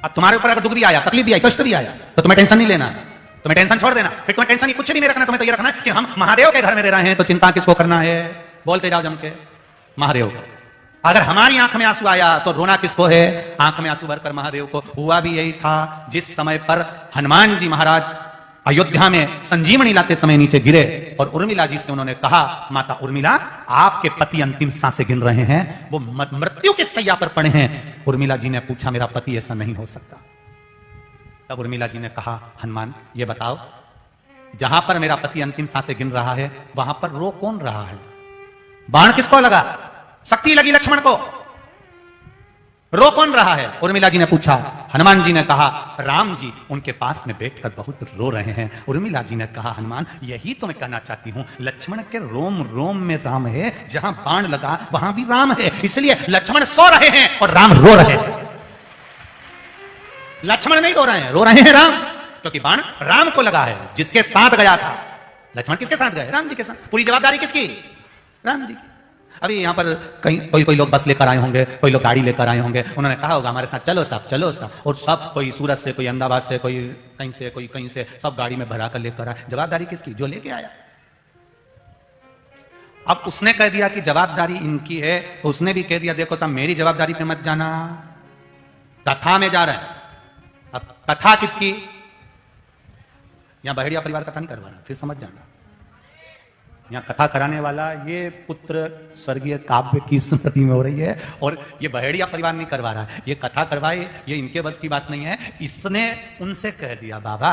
अब तुम्हारे ऊपर अगर दुख भी आया, तकलीफ भी आई, कष्ट भी आया, तो तुम्हें टेंशन नहीं लेना है, तुम्हें टेंशन छोड़ देना। फिर तुम्हें टेंशन कुछ भी नहीं रखना, तुम्हें तो ये रखना है कि हम महादेव के घर में रह रहे हैं, तो चिंता किसको करना है? बोलते जाओ जम के, महादेव को। अगर हमारी आंख में आंसू आया तो रोना किसको है? आंख में आंसू भरकर महादेव को। हुआ भी यही था जिस समय पर हनुमान जी महाराज अयोध्या में संजीवनी लाते समय नीचे गिरे और उर्मिला जी से उन्होंने कहा, माता उर्मिला, आपके पति अंतिम सांसें गिन रहे हैं, वो मृत्यु की सैया पर पड़े हैं। उर्मिला जी ने पूछा, मेरा पति ऐसा नहीं हो सकता। तब उर्मिला जी ने कहा, हनुमान ये बताओ, जहां पर मेरा पति अंतिम सांसें गिन रहा है वहां पर रो कौन रहा है? बाण किसको लगा? शक्ति लगी लक्ष्मण को, रो कौन रहा है? उर्मिला जी ने पूछा। हनुमान जी ने कहा, राम जी उनके पास में बैठकर बहुत रो रहे हैं। उर्मिला जी ने कहा, हनुमान यही तो मैं कहना चाहती हूं, लक्ष्मण के रोम रोम में राम है, जहां बाण लगा वहां भी राम है, इसलिए लक्ष्मण सो रहे हैं और राम रो रहे हैं। लक्ष्मण नहीं रो रहे हैं, रो रहे हैं राम, क्योंकि बाण राम को लगा है, जिसके साथ गया था। लक्ष्मण किसके साथ गए? राम जी के साथ। पूरी जवाबदारी किसकी? राम जी की। अभी यहां पर कहीं कोई लोग बस लेकर आए होंगे, कोई लोग गाड़ी लेकर आए होंगे, उन्होंने कहा होगा हमारे साथ चलो साहब, चलो साहब, और सब कोई सूरत से, कोई अहमदाबाद से, कोई कहीं से, कोई कहीं से, सब गाड़ी में भरा कर लेकर आए। जवाबदारी किसकी? जो लेके आया। अब उसने कह दिया कि जवाबदारी इनकी है, तो उसने भी कह दिया, देखो साहब मेरी जवाबदारी पे मत जाना, कथा में जा रहे हैं। अब कथा किसकी? यहां बहेड़िया परिवार कथा नहीं करवा रहा, फिर समझ जाना। यहाँ कथा कराने वाला ये पुत्र स्वर्गीय काव्य की स्मृति में हो रही है, और ये बहेड़िया परिवार नहीं करवा रहा है, ये कथा करवाए, ये इनके बस की बात नहीं है। इसने उनसे कह दिया, बाबा,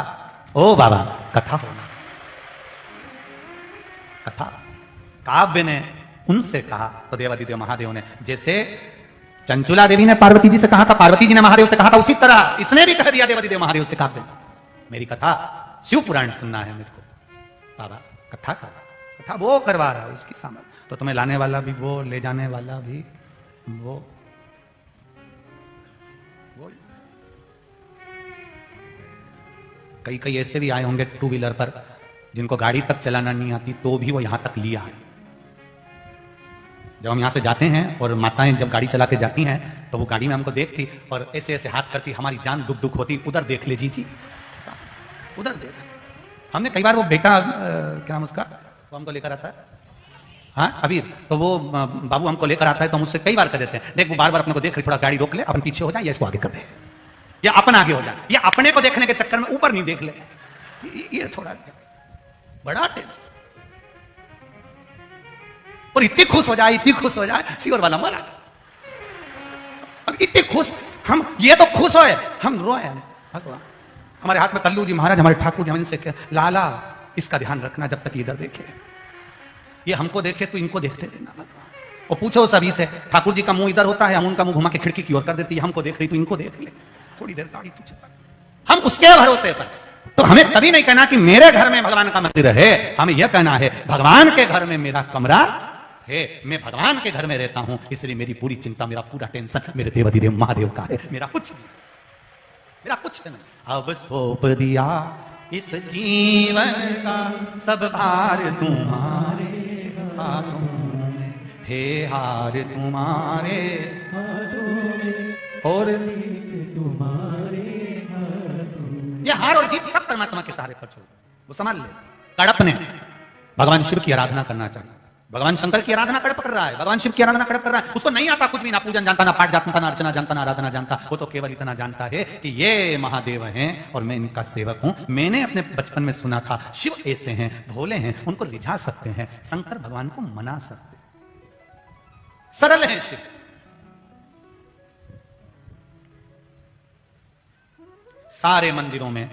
ओ बाबा, कथा होना। कथा काव्य ने उनसे कहा तो देवादिदेव महादेव ने, जैसे चंचुला देवी ने पार्वती जी से कहा था, पार्वती जी ने महादेव से कहा था, उसी तरह इसने भी कह दिया देवादिदेव महादेव से, काव्य मेरी कथा शिव पुराण सुनना है मुझको। बाबा कथा का कथा वो करवा रहा है, उसकी सामर्थ। तो तुम्हें लाने वाला भी वो, ले जाने वाला भी वो। कई कई ऐसे भी आए होंगे टू व्हीलर पर, जिनको गाड़ी तक चलाना नहीं आती, तो भी वो यहां तक लिया है। जब हम यहां से जाते हैं और माताएं जब गाड़ी चला के जाती हैं, तो वो गाड़ी में हमको देखती और ऐसे ऐसे हाथ करती, हमारी जान दुख दुख होती, उधर देख ले जी, उधर देख। हमने कई बार वो बेटा क्या नाम उसका, वो हमको लेकर आता है, हाँ अबीर, तो वो बाबू हमको लेकर आता है, तो हम उससे कई बार कह देते हैं, देख वो बार बार अपने को देख रही, थोड़ा गाड़ी रोक ले, अपन पीछे हो जाए या इसको आगे कर दे, या अपन आगे हो जाए, या अपने को देखने के चक्कर में ऊपर नहीं देख ले। ये थोड़ा बड़ा टेंशन, और इतनी खुश हो जाए, इतनी खुश हो जाए, सीवर वाला मरा। अब इतनी खुश हम, ये तो खुश होए, हम रोए। भगवान हमारे हाथ में कल्लू जी महाराज, हमारे ठाकुर जी, हम इनसे लाला इसका ध्यान रखना, जब तक इधर देखे, ये हमको देखे तो इनको देखते रहना। और पूछो सभी से, ठाकुर जी का मुंह इधर होता है, हम उनका मुंह घुमा के खिड़की की ओर कर देती है, हमको देख रही तो इनको देख ले, थोड़ी देर गाड़ी तुझे, हम उसके भरोसे पर। तो हमें कभी नहीं कहना कि मेरे घर में भगवान का मंदिर है, हमें यह कहना है भगवान के घर में मेरा कमरा है, मैं भगवान के घर में रहता हूं, इसलिए मेरी पूरी चिंता, मेरा पूरा टेंशन मेरे देवादिदेव महादेव का है, मेरा कुछ नहीं। अब सौंप दिया इस जीवन का सब भार तुम्हारे हाथों में, हे हार तुम्हारे हाथों में, और तुम्हारे हाथों में। ये हार और जीत सब परमात्मा के सहारे पर छोड़, वो संभाल ले। कड़प ने भगवान शिव की आराधना करना चाहा, भगवान शंकर की आराधना कड़प कर रहा है, भगवान शिव की आराधना कड़प कर रहा है। उसको नहीं आता कुछ भी, ना पूजन जानता, ना पाठ जानता, ना अर्चना जानता, ना आराधना जानता। वो तो केवल इतना जानता है कि ये महादेव हैं और मैं इनका सेवक हूं। मैंने अपने बचपन में सुना था शिव ऐसे हैं, भोले हैं, उनको रिझा सकते हैं, शंकर भगवान को मना सकते हैं, सरल है शिव। सारे मंदिरों में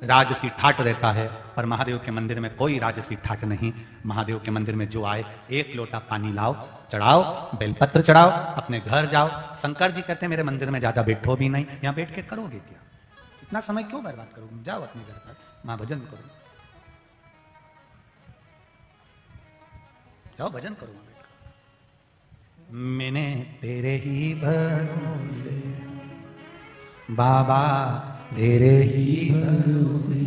राजसी ठाट रहता है, पर महादेव के मंदिर में कोई राजसी ठाट नहीं। महादेव के मंदिर में जो आए, एक लोटा पानी लाओ, चढ़ाओ, बेलपत्र चढ़ाओ, अपने घर जाओ। शंकर जी कहते हैं मेरे मंदिर में ज्यादा बैठो भी नहीं, यहां बैठ के करोगे क्या, इतना समय क्यों बर्बाद करोगे, जाओ अपने घर पर, मां भजन करो, जाओ भजन करो। मैंने तेरे ही भरोसे बाबा, तेरे ही भरोसे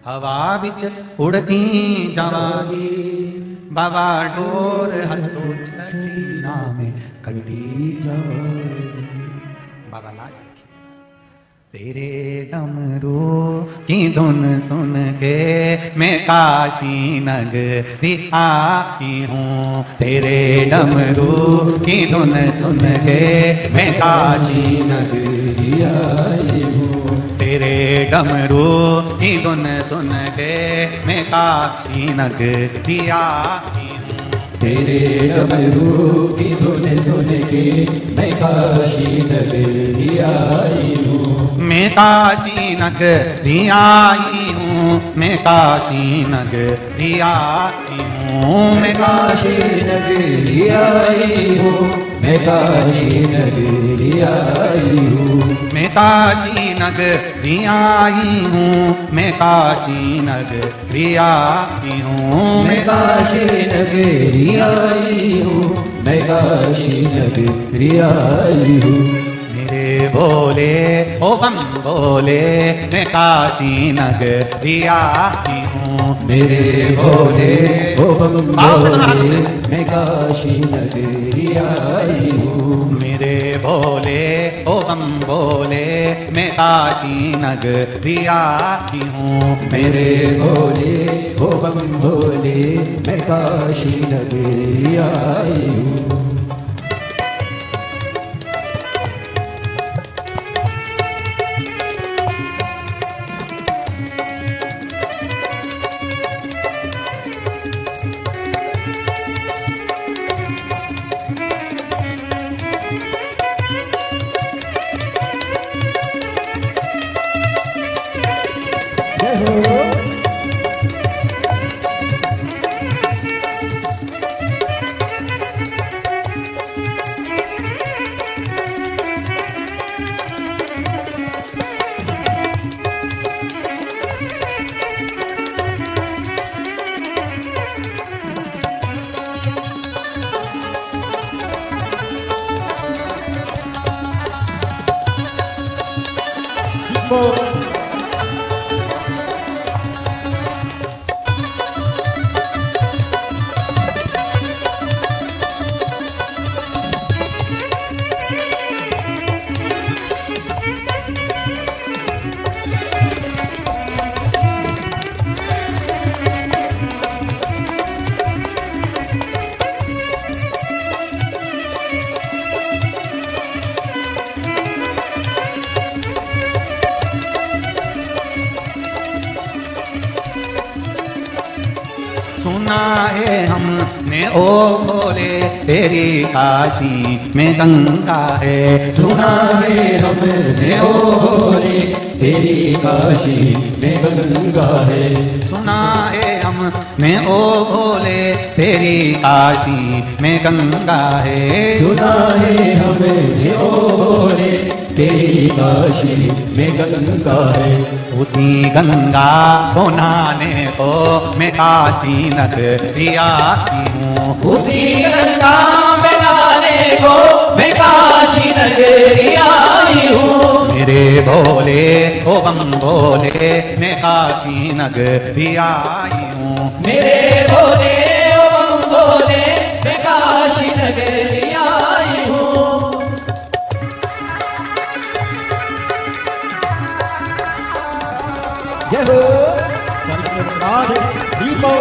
हवा बिच उड़ती जावागी, बाबा डोर हटो छठी नामे कटी जावागी। बाबा लाज रखिए। तेरे डमरू की धुन सुन के मैं काशी नगरी आई हूँ, तेरे डमरू की धुन सुन के मैं काशी नगरी आई हूँ, तेरे डमरू की धुन सुन के मैं काशी नगरी आई हूँ, तेरे डमरू की धुन सुन के मैं काशी नगरी आई हूँ, मैं काशी नगरी आई हूँ, मैं काशी नगरी आई हूँ, मैं काशी नगरी आई हूँ, मैं काशी नगरी आई हूँ, मैं काशी नगरी आई हूँ, मैं काशी नगरी आई हूँ, मैं काशी नगरी आई हूँ, मैं काशी नगरी आई हूँ। मेरे भोले ओ बम भोले, मैं काशी नगरी आई हूँ, मेरे भोले ओ बम भोले, मैं काशी नगरी आई हूँ, मेरे भोले ओ बम भोले, मैं काशी नगरी आई हूँ, मेरे भोले ओ बम भोले, मैं काशी नगरी आई हूँ। सुना है हमने ओ भोले तेरी काशी में गंगा है, सुना है हमने ओ भोले तेरी काशी में गंगा है, सुना है हमने ओ भोले तेरी काशी में गंगा है, सुना है हमने ओ भोले तेरी काशी में गंगा है, उसी गंगा को नहाने को मैं काशी नगरी आई हूँ, उसी गंगा में नहाने को मैं काशी नगरी आई हूँ, मेरे भोले ओ बम भोले मैं काशी नगरी आई हूँ, मेरे भोले ओ बम भोले मैं काशी नगरी आई हूँ। जय हो राधे दीपो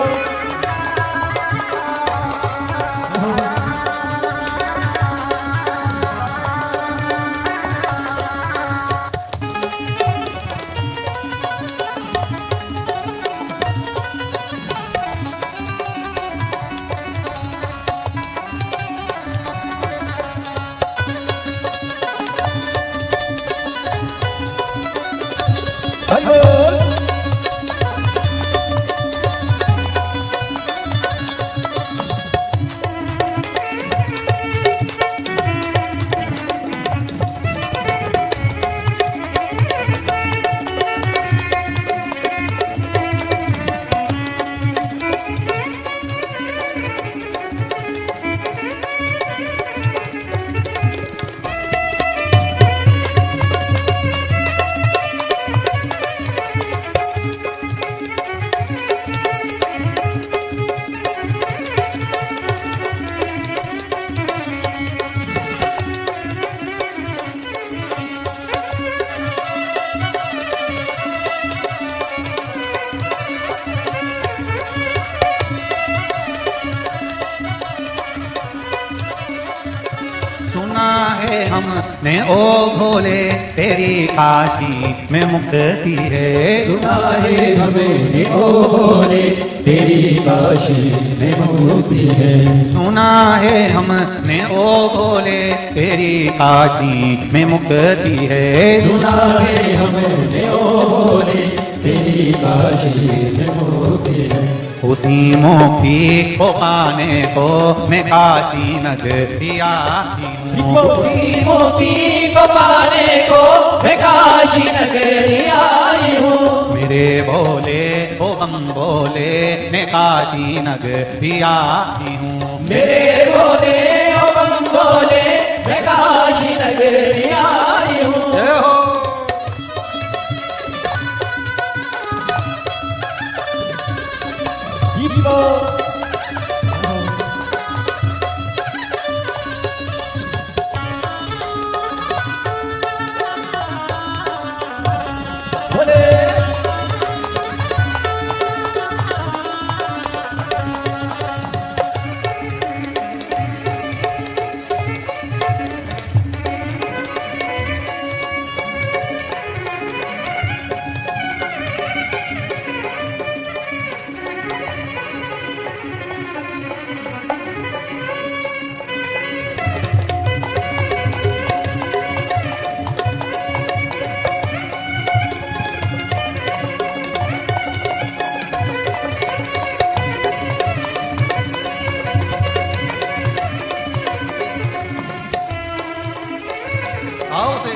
सुना है हमने ओ भोले तेरी काशी में मुक्ति है। सुना है हमें ओ भोले तेरी काशी में मुक्ति है। सुना है हमने ओ भोले तेरी काशी में मुक्ति है। सुना है हमें ओ भोले तेरी काशी में मुक्ति है। उसी मुक्ति को पाने को मैं काशी नगरी आई हूँ। उसी मुक्ति को पाने को मैं काशी नगरी आई हूँ। मेरे भोले ओ बम भोले मैं काशी नगरी आई हूँ। मेरे भोले ओ बम भोले मैं काशी नगरी आई हूँ। जय हो। आओ से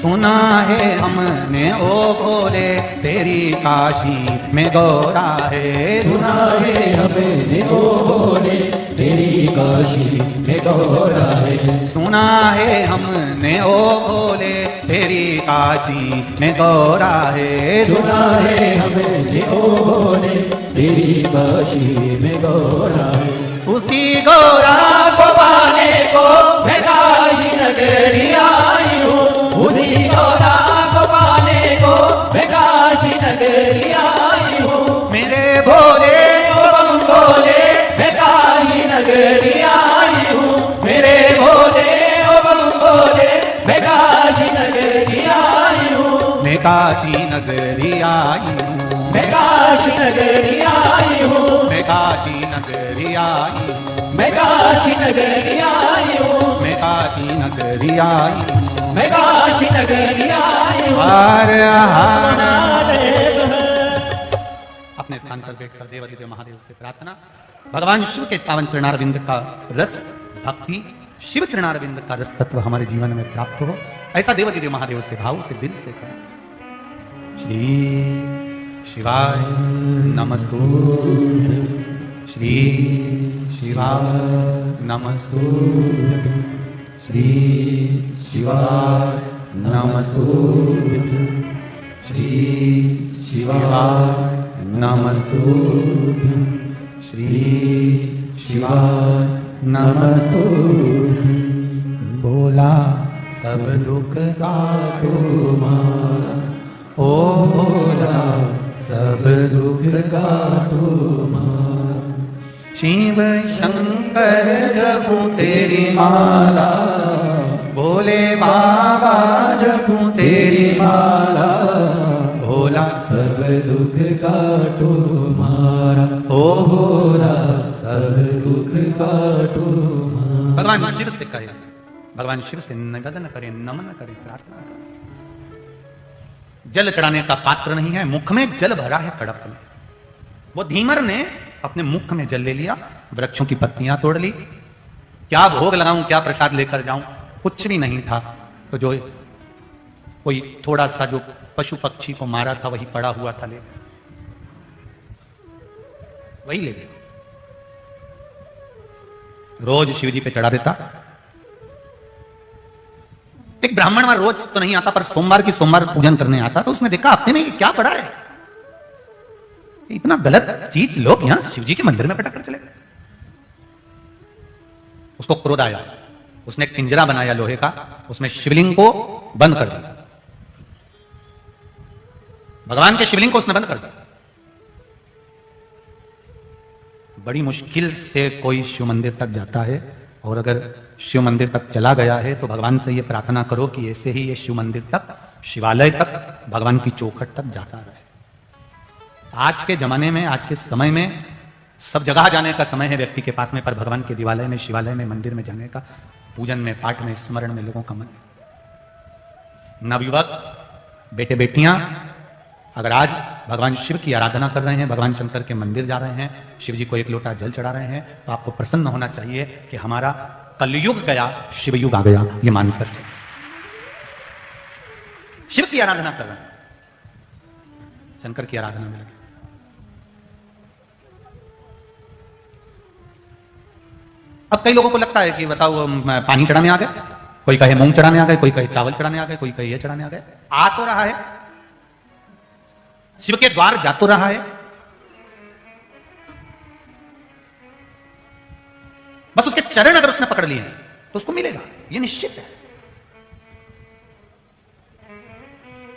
सुना है हमने ओ भोले तेरी काशी में गौरा है। सुना है हमें ओ भोले तेरी काशी में गौरा है। सुना है हमने ओ भोले तेरी काशी में गौरा है। सुना है हमें ओ भोले तेरी काशी में गौरा है। उसी गौरा को पाने को मैं काशी नगरी आई हूँ। उसी गौरा को पाने को मैं काशी नगरी आई हूँ। मेरे भोले ओ बम भोले मैं काशी नगरी आई हूँ। मेरे भोले ओ बम भोले मैं काशी नगरी आई हूँ। मैं काशी नगरी आई हूँ। मैं काशी नगरी आई हूँ। मैं काशी नगरी आई हूँ। मैं काशी नगरी आई हूँ। मैं काशी नगरी आई हूँ। मैं काशी नगरी आई हूँ। अपने स्थान पर बैठकर देवादिदेव महादेव से प्रार्थना। भगवान शिव के पावन चरणारविंद का रस भक्ति, शिव चरणारविंद का रस तत्व हमारे जीवन में प्राप्त हो, ऐसा देवादिदेव महादेव से भाव से दिल से करें। श्री शिवाय नमस्तु। श्री शिवाय नमस्तु। श्री शिवाय नमस्तुभ्यं श्री शिवाय नमस्तुभ्यं श्री शिवाय नमस्तुभ्यं बोला सब दुख काटो मारा ओ बोला सब दुख काटो मारा शिव शंकर जपू तेरी माला भोले बाबा जपू तेरी माला भोला सब दुख काटो मारा ओ भोला सब दुख काटो मारा। भगवान शिव से कहे, भगवान शिव से निवेदन करे, नमन करे, प्रार्थना करे। जल चढ़ाने का पात्र नहीं है, मुख में जल भरा है कड़प में। वो धीमर ने अपने मुख में जल ले लिया, वृक्षों की पत्तियां तोड़ ली। क्या भोग लगाऊं, क्या प्रसाद लेकर जाऊं, कुछ भी नहीं था। तो जो कोई थोड़ा सा जो पशु पक्षी को मारा था वही पड़ा हुआ था, ले वही ले गया। रोज शिव जी पे चढ़ा देता। एक ब्राह्मण वहां रोज तो नहीं आता, पर सोमवार की सोमवार पूजन करने आता, तो उसने देखा हफ्ते में ये क्या पड़ा है, इतना गलत चीज लोग यहां शिव जी के मंदिर में पटक कर चले गए। उसको क्रोध आया, उसने एक पिंजरा बनाया लोहे का, उसमें शिवलिंग को बंद कर दिया। भगवान के शिवलिंग को उसने बंद कर दिया। बड़ी मुश्किल से कोई शिव मंदिर तक जाता है, और अगर शिव मंदिर तक चला गया है तो भगवान से यह प्रार्थना करो कि ऐसे ही ये शिव मंदिर तक, शिवालय तक, भगवान की चौखट तक जाता रहे। आज के जमाने में, आज के समय में सब जगह जाने का समय है व्यक्ति के पास में, पर भगवान के देवालय में, शिवालय में, मंदिर में जाने का, पूजन में, पाठ में, स्मरण में लोगों का मन है। नवयुवक बेटे बेटियां अगर आज भगवान शिव की आराधना कर रहे हैं, भगवान शंकर के मंदिर जा रहे हैं, शिव जी को एक लोटा जल चढ़ा रहे हैं, तो आपको प्रसन्न होना चाहिए कि हमारा कलयुग गया, शिव युग आ गया, ये मानकर शिव की आराधना कर रहे हैं, शंकर की आराधना में लगे। अब कई लोगों को लगता है कि बताओ पानी चढ़ाने आ गए, कोई कहे मूंग चढ़ाने आ गए, कोई कहे चावल चढ़ाने आ गए, कोई कहे ये चढ़ाने आ गए। आ तो रहा है, शिव के द्वार जा तो रहा है, बस उसके चरण अगर उसने पकड़ लिए हैं तो उसको मिलेगा, ये निश्चित है।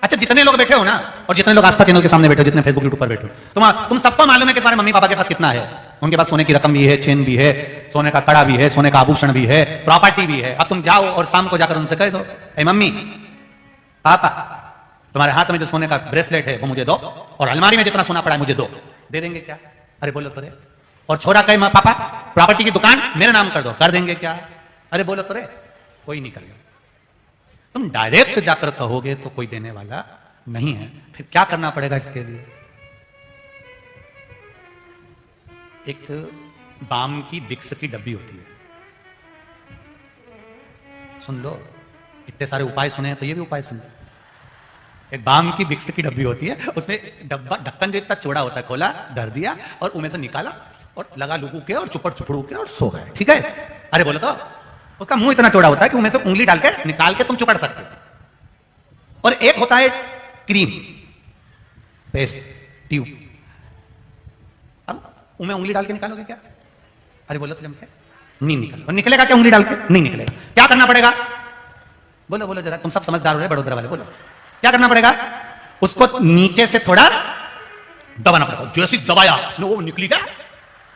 अच्छा, जितने लोग बैठे हो ना, और जितने लोग आस्था चैनल के सामने बैठे हो, जितने फेसबुक यूट्यूब पर बैठे हो, तुम सबको मालूम है कि तुम्हारे मम्मी पापा के पास कितना है। उनके पास सोने की रकम भी है, चेन भी है, सोने का कड़ा भी है, सोने का आभूषण भी है, प्रॉपर्टी भी है। अब तुम जाओ और शाम को जाकर उनसे कह दो, ए मम्मी पापा, तुम्हारे हाथ में जो सोने का ब्रेसलेट है वो मुझे दो, और अलमारी में जितना सोना पड़ा है मुझे दो। दे देंगे क्या? अरे बोलो तो रे। और छोरा कहे मां पापा प्रॉपर्टी की दुकान मेरे नाम कर दो, कर देंगे क्या? अरे बोलो तो रे, कोई नहीं करेगा। तुम डायरेक्ट जाकर कहोगे तो कोई देने वाला नहीं है। फिर क्या करना पड़ेगा इसके लिए? एक बाम की विक्स की डब्बी होती है, सुन लो, इतने सारे उपाय सुने हैं तो ये भी उपाय सुन लो। एक बाम की विक्स की डब्बी होती है, उसमें डब्बा ढक्कन जो इतना चौड़ा होता है, खोला, धर दिया और उनमें से निकाला और लगा लुकू के और चुपड़ चुपड़ू के और सो गए। ठीक है? अरे बोलो तो, उसका मुंह इतना चौड़ा होता है कि उनमें से उंगली डाल के निकाल के तुम चुपड़ सकते हो। और एक होता है क्रीम पेस्ट ट्यूब, अब उनमें उंगली डाल के निकालोगे क्या? अरे बोलो तो जम के नहीं निकल, और निकलेगा क्या उंगली डाल के? नहीं निकलेगा। क्या करना पड़ेगा? बोलो बोलो जरा, तुम सब समझदार हो रहे बड़ोदरा वाले, बोलो क्या करना पड़ेगा? उसको नीचे से थोड़ा दबाना पड़ेगा। जैसे दबाया वो निकली क्या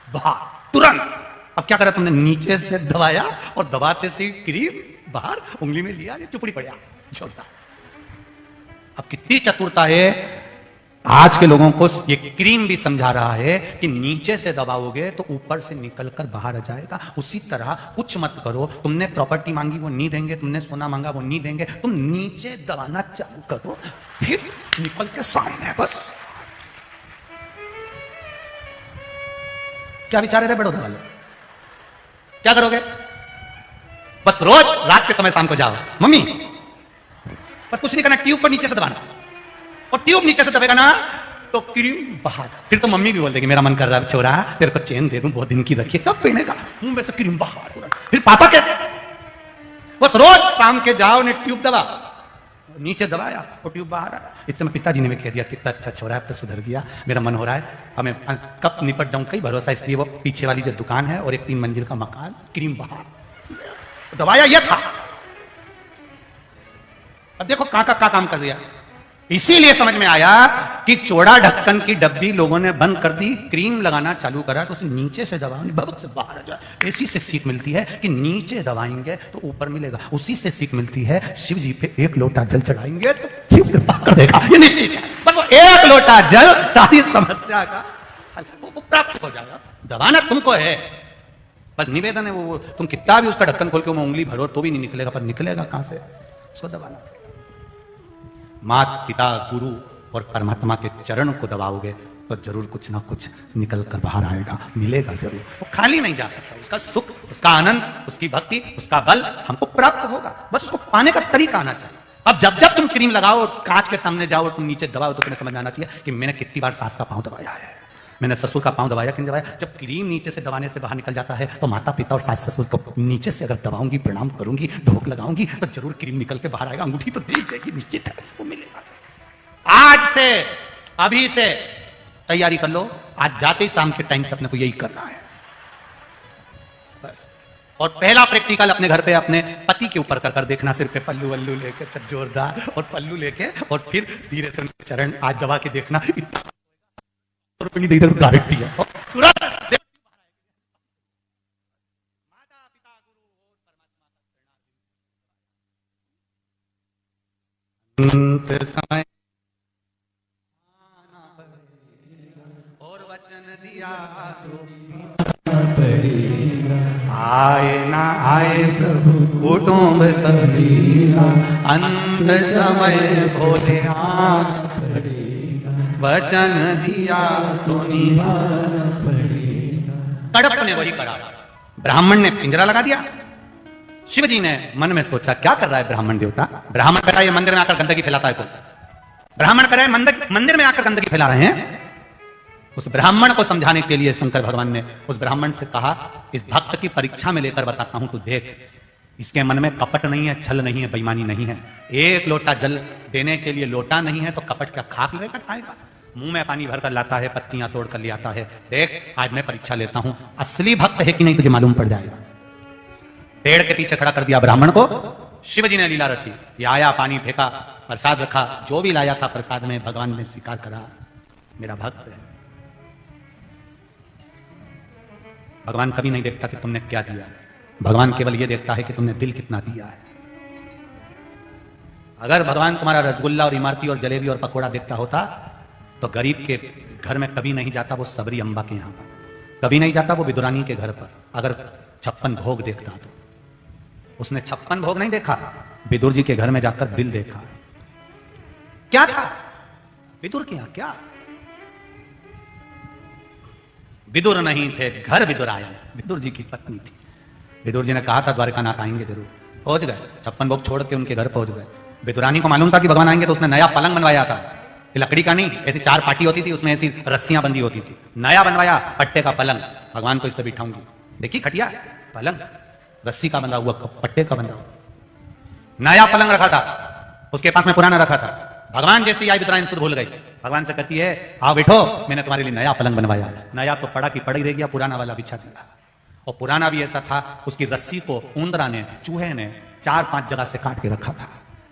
बाहर तुरंत। अब क्या करा तुमने? नीचे से दबाया और दबाते से क्रीम बाहर उंगली में लिया, ये चुपड़ी पड़ा छोटा। अब कितनी चतुरता है आज के लोगों को, ये क्रीम भी समझा रहा है कि नीचे से दबाओगे तो ऊपर से निकलकर बाहर आ जाएगा। उसी तरह कुछ मत करो, तुमने प्रॉपर्टी मांगी वो नहीं देंगे, तुमने सोना मांगा वो नहीं देंगे, तुम नीचे दबाना चालू करो, फिर निकल के सामने। बस क्या विचार है बड़ोदरा वाले? क्या करोगे? बस रोज रात के समय शाम को जाओ, मम्मी बस कुछ नहीं करना, ट्यूब को नीचे से दबाना, और ट्यूब नीचे से दबेगा ना तो क्रीम बाहर। फिर तो मम्मी भी बोल देगी मेरा मन कर रहा है छोरा तेरे को चेन दे दूं, बहुत दिन की रखिए, कब पहनेगा? मुंह में से क्रीम बाहर। फिर पापा के बस रोज शाम के जाओ ने ट्यूब दबा, नीचे दबाया और ट्यूब बाहर आया। इतने में पिताजी ने भी कह दिया कितना अच्छा छोरा है, अब तो सुधर गया, मेरा मन हो रहा है अब मैं कब निपट जाऊं, कई भरोसा। इसलिए वो पीछे वाली जो दुकान है और एक 3 मंजिल का मकान, क्रीम बाहर दबाया, यह था। अब देखो कहां का काम कर दिया। इसीलिए समझ में आया कि चौड़ा ढक्कन की डब्बी लोगों ने बंद कर दी, क्रीम लगाना चालू करा तो उसे नीचे से दबाओ, बबक से बाहर आ जाए। इसी से सीख मिलती है कि नीचे दबाएंगे तो ऊपर मिलेगा। उसी से सीख मिलती है शिव जी पे 1 लोटा जल चढ़ाएंगे तो शिव कृपा कर देगा। ये निश्चित है, बस वो 1 लोटा जल सारी समस्या का हल वो प्राप्त हो जाएगा। दबाना तुमको है, बस निवेदन है। वो तुम कितना भी उसका ढक्कन खोल के वो उंगली भरो तो भी नहीं निकलेगा, पर निकलेगा कहां से, उसको दबाना पड़ेगा। मात पिता गुरु और परमात्मा के चरण को दबाओगे तो जरूर कुछ ना कुछ निकल कर बाहर आएगा, मिलेगा जरूर। वो खाली नहीं जा सकता, उसका सुख, उसका आनंद, उसकी भक्ति, उसका बल हमको प्राप्त होगा, बस उसको पाने का तरीका आना चाहिए। अब जब जब तुम क्रीम लगाओ, कांच के सामने जाओ और तुम नीचे दबाओ तो तुम्हें समझ आना चाहिए कि मैंने कितनी बार सास का पांव दबाया है, मैंने ससुर का पांव दबाया कि नहीं दबाया। जब क्रीम नीचे से दबाने से बाहर निकल जाता है तो माता पिता और सास ससुर को नीचे से अगर दबाऊंगी, प्रणाम करूंगी, धोख लगाऊंगी तो जरूर क्रीम निकल के बाहर आएगा। अंगूठी तो दे जाएगी, निश्चित है वो मिलेगा। आज से, अभी से तैयारी कर लो। आज जाते ही शाम के टाइम से अपने को यही करना है बस। और पहला प्रैक्टिकल अपने घर पे अपने पति के ऊपर कर देखना, सिर पे पल्लू वल्लू लेके जोरदार और पल्लू लेके, और फिर धीरे से चरण आज दबा के देखना। इतना गारंटी है तुरंत। माता पिता गुरु और परमात्मा समय और वचन दिया आए ना आए प्रभु कुटुंब कबीरा, अंत समय भोले वचन दिया तो निभाना पड़ेगा। कड़प ने वही करा, ब्राह्मण ने पिंजरा लगा दिया। शिव जी ने मन में सोचा क्या कर रहा है ब्राह्मण देवता। ब्राह्मण कर रहा है ये मंदिर में आकर गंदगी फैलाता है, कोई ब्राह्मण कर रहा है मंदिर में आकर गंदगी फैला रहे हैं। उस ब्राह्मण को समझाने के लिए शंकर भगवान ने उस ब्राह्मण से कहा, इस भक्त की परीक्षा में लेकर बताता हूं, तू देख, इसके मन में कपट नहीं है, छल नहीं है, बेईमानी नहीं है। 1 लोटा जल देने के लिए लोटा नहीं है तो कपट का खाक लेकर खाएगा। मुंह में पानी भरकर लाता है, पत्तियां तोड़ कर ले आता है। देख आज मैं परीक्षा लेता हूं, असली भक्त है कि नहीं तुझे मालूम पड़ जाएगा। पेड़ के पीछे खड़ा कर दिया ब्राह्मण को। शिव जी ने लीला रची, ये आया, पानी फेंका, प्रसाद रखा, जो भी लाया था प्रसाद में भगवान ने स्वीकार करा, मेरा भक्त है। भगवान कभी नहीं देखता कि तुमने क्या दिया, भगवान केवल यह देखता है कि तुमने दिल कितना दिया है। अगर भगवान तुम्हारा रसगुल्ला और इमारती और जलेबी और पकोड़ा देखता होता तो गरीब के घर में कभी नहीं जाता वो सबरी अम्बा के यहां पर, कभी नहीं जाता वो विदुरानी के घर पर। अगर 56 भोग देखता तो उसने 56 भोग नहीं देखा, विदुर जी के घर में जाकर दिल देखा। क्या था विदुर के यहां, क्या विदुर नहीं थे, घर विदुर आया। विदुर जी की पत्नी थी। विदुर जी ने कहा था द्वारिकानाथ आएंगे जरूर, पहुंच गए। 56 भोग छोड़ के उनके घर पहुंच गए। विदुरानी को मालूम था कि भगवान आएंगे तो उसने नया पलंग बनवाया था, लकड़ी का नहीं, ऐसी 4 पाटी होती थी, उसमें ऐसी रस्सियां बंधी होती थी। नया बनवाया पट्टे का पलंग, भगवान को इस पर बिठाऊंगी। देखिए खटिया पलंग रस्सी का बंधा हुआ, पट्टे का बंधा हुआ नया पलंग रखा था, उसके पास में पुराना रखा था। भगवान जैसे आई विदुरानी सुध भूल गई। भगवान से कहती है आओ बैठो, मैंने तुम्हारे लिए नया पलंग बनवाया। नया तो पड़ा की पड़ा ही रह गया, पुराना वाला बिछा दिया। और पुराना भी ऐसा था, उसकी रस्सी को ऊंदरा ने, चूहे ने 4-5 जगह से काट के रखा था।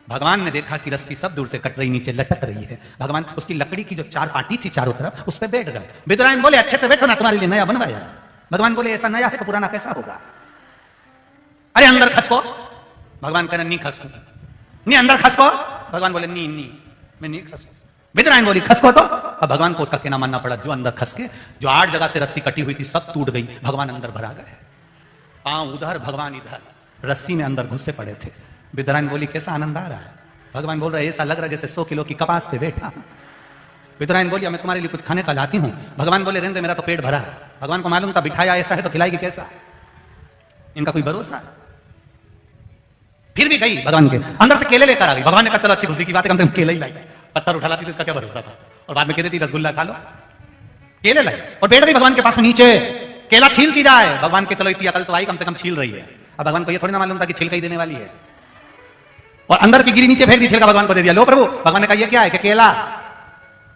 भगवान ने देखा कि रस्सी सब दूर से कट रही, नीचे लटक रही है। भगवान उसकी लकड़ी की जो 4 पाटी थी चारों तरफ, उस पर बैठ गए। विदुरानी बोले अच्छे से बैठो ना, तुम्हारे लिए नया बनवाया। भगवान बोले ऐसा नया है तो पुराना कैसा होगा, अरे अंदर खसको। भगवान कह रहे नहीं खसको, नहीं अंदर खसको। भगवान बोले नहीं नहीं मैं नहीं खसको। विदुरानी बोली खसको तो। अब भगवान को उसका कहना मानना पड़ा। जो अंदर खसके, जो 8 जगह से रस्सी कटी हुई थी सब टूट गई। भगवान अंदर भरा गए, पांव उधर भगवान इधर, रस्सी में अंदर घुसे पड़े थे। विदुरानी बोली कैसा आनंद आ रहा है। भगवान बोल रहे ऐसा लग रहा है जैसे 100 किलो की कपास पे बैठा। विदुरानी बोली मैं तुम्हारे लिए कुछ खाने का लाती हूं। भगवान बोले रहने दे, मेरा तो पेट भरा है। भगवान को मालूम था बिठाया ऐसा है तो खिलाएगी कैसा, इनका कोई भरोसा। फिर भी गई भगवान के अंदर से केले लेकर आ गई। भगवान ने कहा चलो अच्छी खुशी की बात है, कम से कम केले ही लाई। पत्थर उठा लाती तो इसका क्या भरोसा था। और बाद में कहती थी रसगुल्ला खा लो, केले लाई और बैठ गई भगवान के पास में नीचे। केला छीलती जाए। भगवान के चलो इतनी अकल तो आई, कम से कम छील रही है। अब भगवान को ये थोड़ी ना मालूम था कि छिलका ही देने वाली है। और अंदर की गिरी नीचे फेंक दी, छिलका भगवान को दे दिया। लो प्रभु, भगवान ने कहा ये क्या है? कि केला।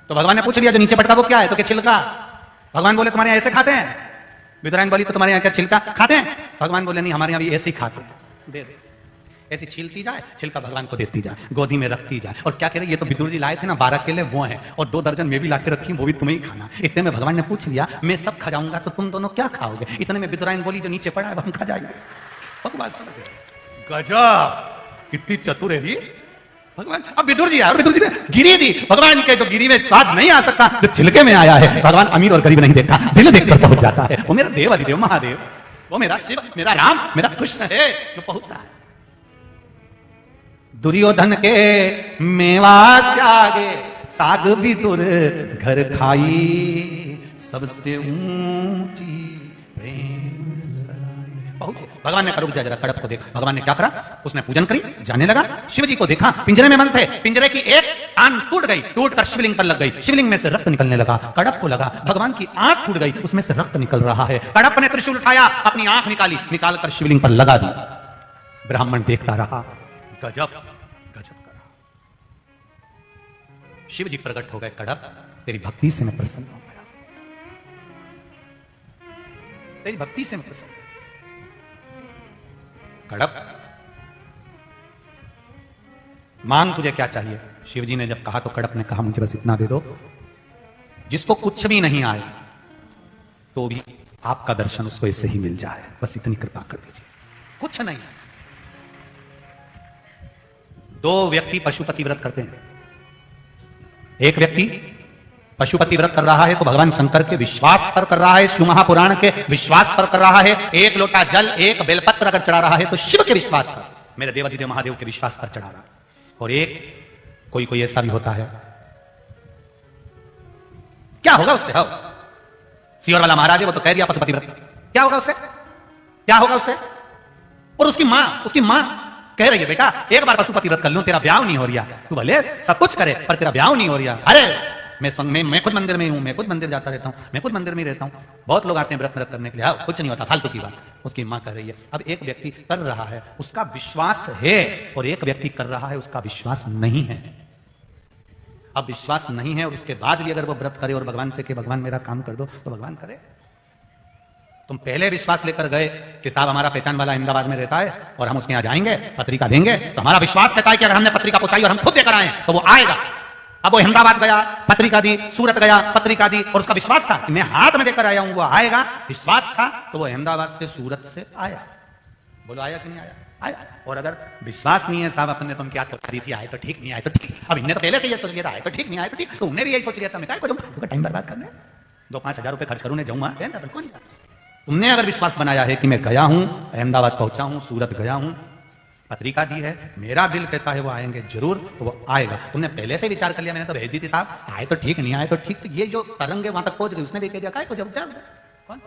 तो भगवान ने पूछ लिया जो नीचे पटका वो क्या है? तो क्या छिलका। भगवान बोले तुम्हारे यहाँ ऐसे खाते हैं? विदुरायन बोली तो तुम्हारे यहाँ क्या छिलका खाते हैं? भगवान बोले नहीं, हमारे यहाँ भी ऐसे ही खाते हैं। दे दे, ऐसी छीलती जाए, छिलका भगवान को देती जाए, गोदी में रखती जाए। और क्या कह रहे, ये तो विदुर जी लाए थे ना 12 केले, वो हैं, और 2 दर्जन में भी लाके रखी, वो भी तुम्हें ही खाना। इतने में भगवान ने पूछ लिया मैं सब खा जाऊंगा तो तुम दोनों क्या खाओगे? इतने में विदुरायन बोली जो नीचे पड़ा है हम खा जाएंगे। भगवान समझ गजब, कितनी चतुर है ये भगवान। अब विदुर जी आए और विदुर जी ने गिरी दी। भगवान के जो गिरी में स्वाद नहीं आ सकता, जो छिलके में आया है, भगवान अमीर और गरीब नहीं देखता, दिल देखकर पहुंच जाता है। वो मेरा देव अधिदेव महादेव, वो मेरा शिव, मेरा राम, मेरा कृष्ण है जो पहुंच रहा है। दुर्योधन के मेवा त्यागे, साग विदुर घर खाई, सबसे ऊंची प्रेम सराय। पहुंचे। भगवान ने कहा रुक जा जरा, कड़प को देख। भगवान ने क्या करा, उसने पूजन करी, जाने लगा। शिव जी को देखा, पिंजरे में बंद थे, पिंजरे की एक कान टूट गई, टूटकर शिवलिंग पर लग गई, शिवलिंग में से रक्त निकलने लगा। कड़प को लगा भगवान की आंख फूट गई, उसमें से रक्त निकल रहा है। कड़प ने त्रिशूल उठाया, अपनी आंख निकाली, निकालकर शिवलिंग पर लगा दी। ब्राह्मण देखता रहा, गजब गजब करा। शिव जी प्रकट हो गए, कड़प तेरी भक्ति से मैं प्रसन्न हो गया, तेरी भक्ति से मैं प्रसन्न। कड़प मांग तुझे क्या चाहिए? शिव जी ने जब कहा तो कड़प ने कहा मुझे बस इतना दे दो, जिसको कुछ भी नहीं आए तो भी आपका दर्शन उसको इससे ही मिल जाए, बस इतनी कृपा कर दीजिए। कुछ नहीं। 2 व्यक्ति पशुपति व्रत करते हैं। एक व्यक्ति पशुपति व्रत कर रहा है तो भगवान शंकर के विश्वास पर कर रहा है, शिव महापुराण के विश्वास पर कर रहा है। 1 लोटा जल, 1 बेलपत्र अगर चढ़ा रहा है तो शिव के विश्वास पर, मेरे देवाधिदेव महादेव के विश्वास पर चढ़ा रहा है। और एक कोई ऐसा भी होता है, क्या होगा उससे? हो सीवर वाला महाराज है, वो तो कह दिया पशुपति व्रत, क्या होगा उससे? क्या होगा उससे? और उसकी मां कह रही है बेटा एक बार पशुपति व्रत कर लूं, तेरा ब्याह नहीं हो रहा, तू भले सब कुछ करे पर तेरा ब्याह नहीं हो रहा। अरे मैं खुद मंदिर में हूं, मैं खुद मंदिर जाता रहता हूं, मैं खुद मंदिर में रहता हूं, बहुत लोग आते हैं व्रत करने के लिए, हाँ, कुछ नहीं होता, फालतू की बात। उसकी मां कर रही है। अब एक व्यक्ति कर रहा है, उसका विश्वास है, और एक व्यक्ति कर रहा है, उसका विश्वास नहीं है। अब विश्वास नहीं है और उसके बाद भी अगर वो व्रत करे और भगवान से कि भगवान मेरा काम कर दो, तो भगवान करे। तुम पहले विश्वास लेकर गए कि साहब हमारा पहचान वाला अहमदाबाद में रहता है और हम उसके यहां जाएंगे, पत्रिका देंगे, तो हमारा विश्वास कहता है कि अगर हमने पत्रिका पहुंचाई और हम खुद देकर आए तो वो आएगा। अब वो अहमदाबाद गया, पत्रिका दी, सूरत गया, पत्रिका दी, और उसका विश्वास था कि मैं हाथ में देकर आया हूं, वो आएगा। विश्वास था तो वो अहमदाबाद से सूरत से आया। बोलो आया कि नहीं आया? आया। और अगर विश्वास नहीं है साहब अपने, तुम क्या करी थी, आए तो ठीक, नहीं आए तो ठीक। अब इन्हें तो पहले से ये सोच लिया, आए तो ठीक, नहीं आए तो ठीक, तो उन्हें भी यही सोच लिया था मैं क्या टाइम बर्बाद करने, 2-5 हजार रुपए खर्च करूं, जाऊंगा कौन जा। तुमने अगर विश्वास बनाया है कि मैं गया हूं, अहमदाबाद पहुंचा हूं, सूरत गया हूं, पत्रिका दी है, मेरा दिल कहता है वो आएंगे जरूर, तो वो आएगा। तुमने पहले से विचार कर लिया, मैंने तो भेज दी थी साहब, आए तो ठीक, नहीं आए तो ठीक, तो ये जो तरंगे वहां तक पहुंच गई, उसने भी कह दिया काय को जब कौन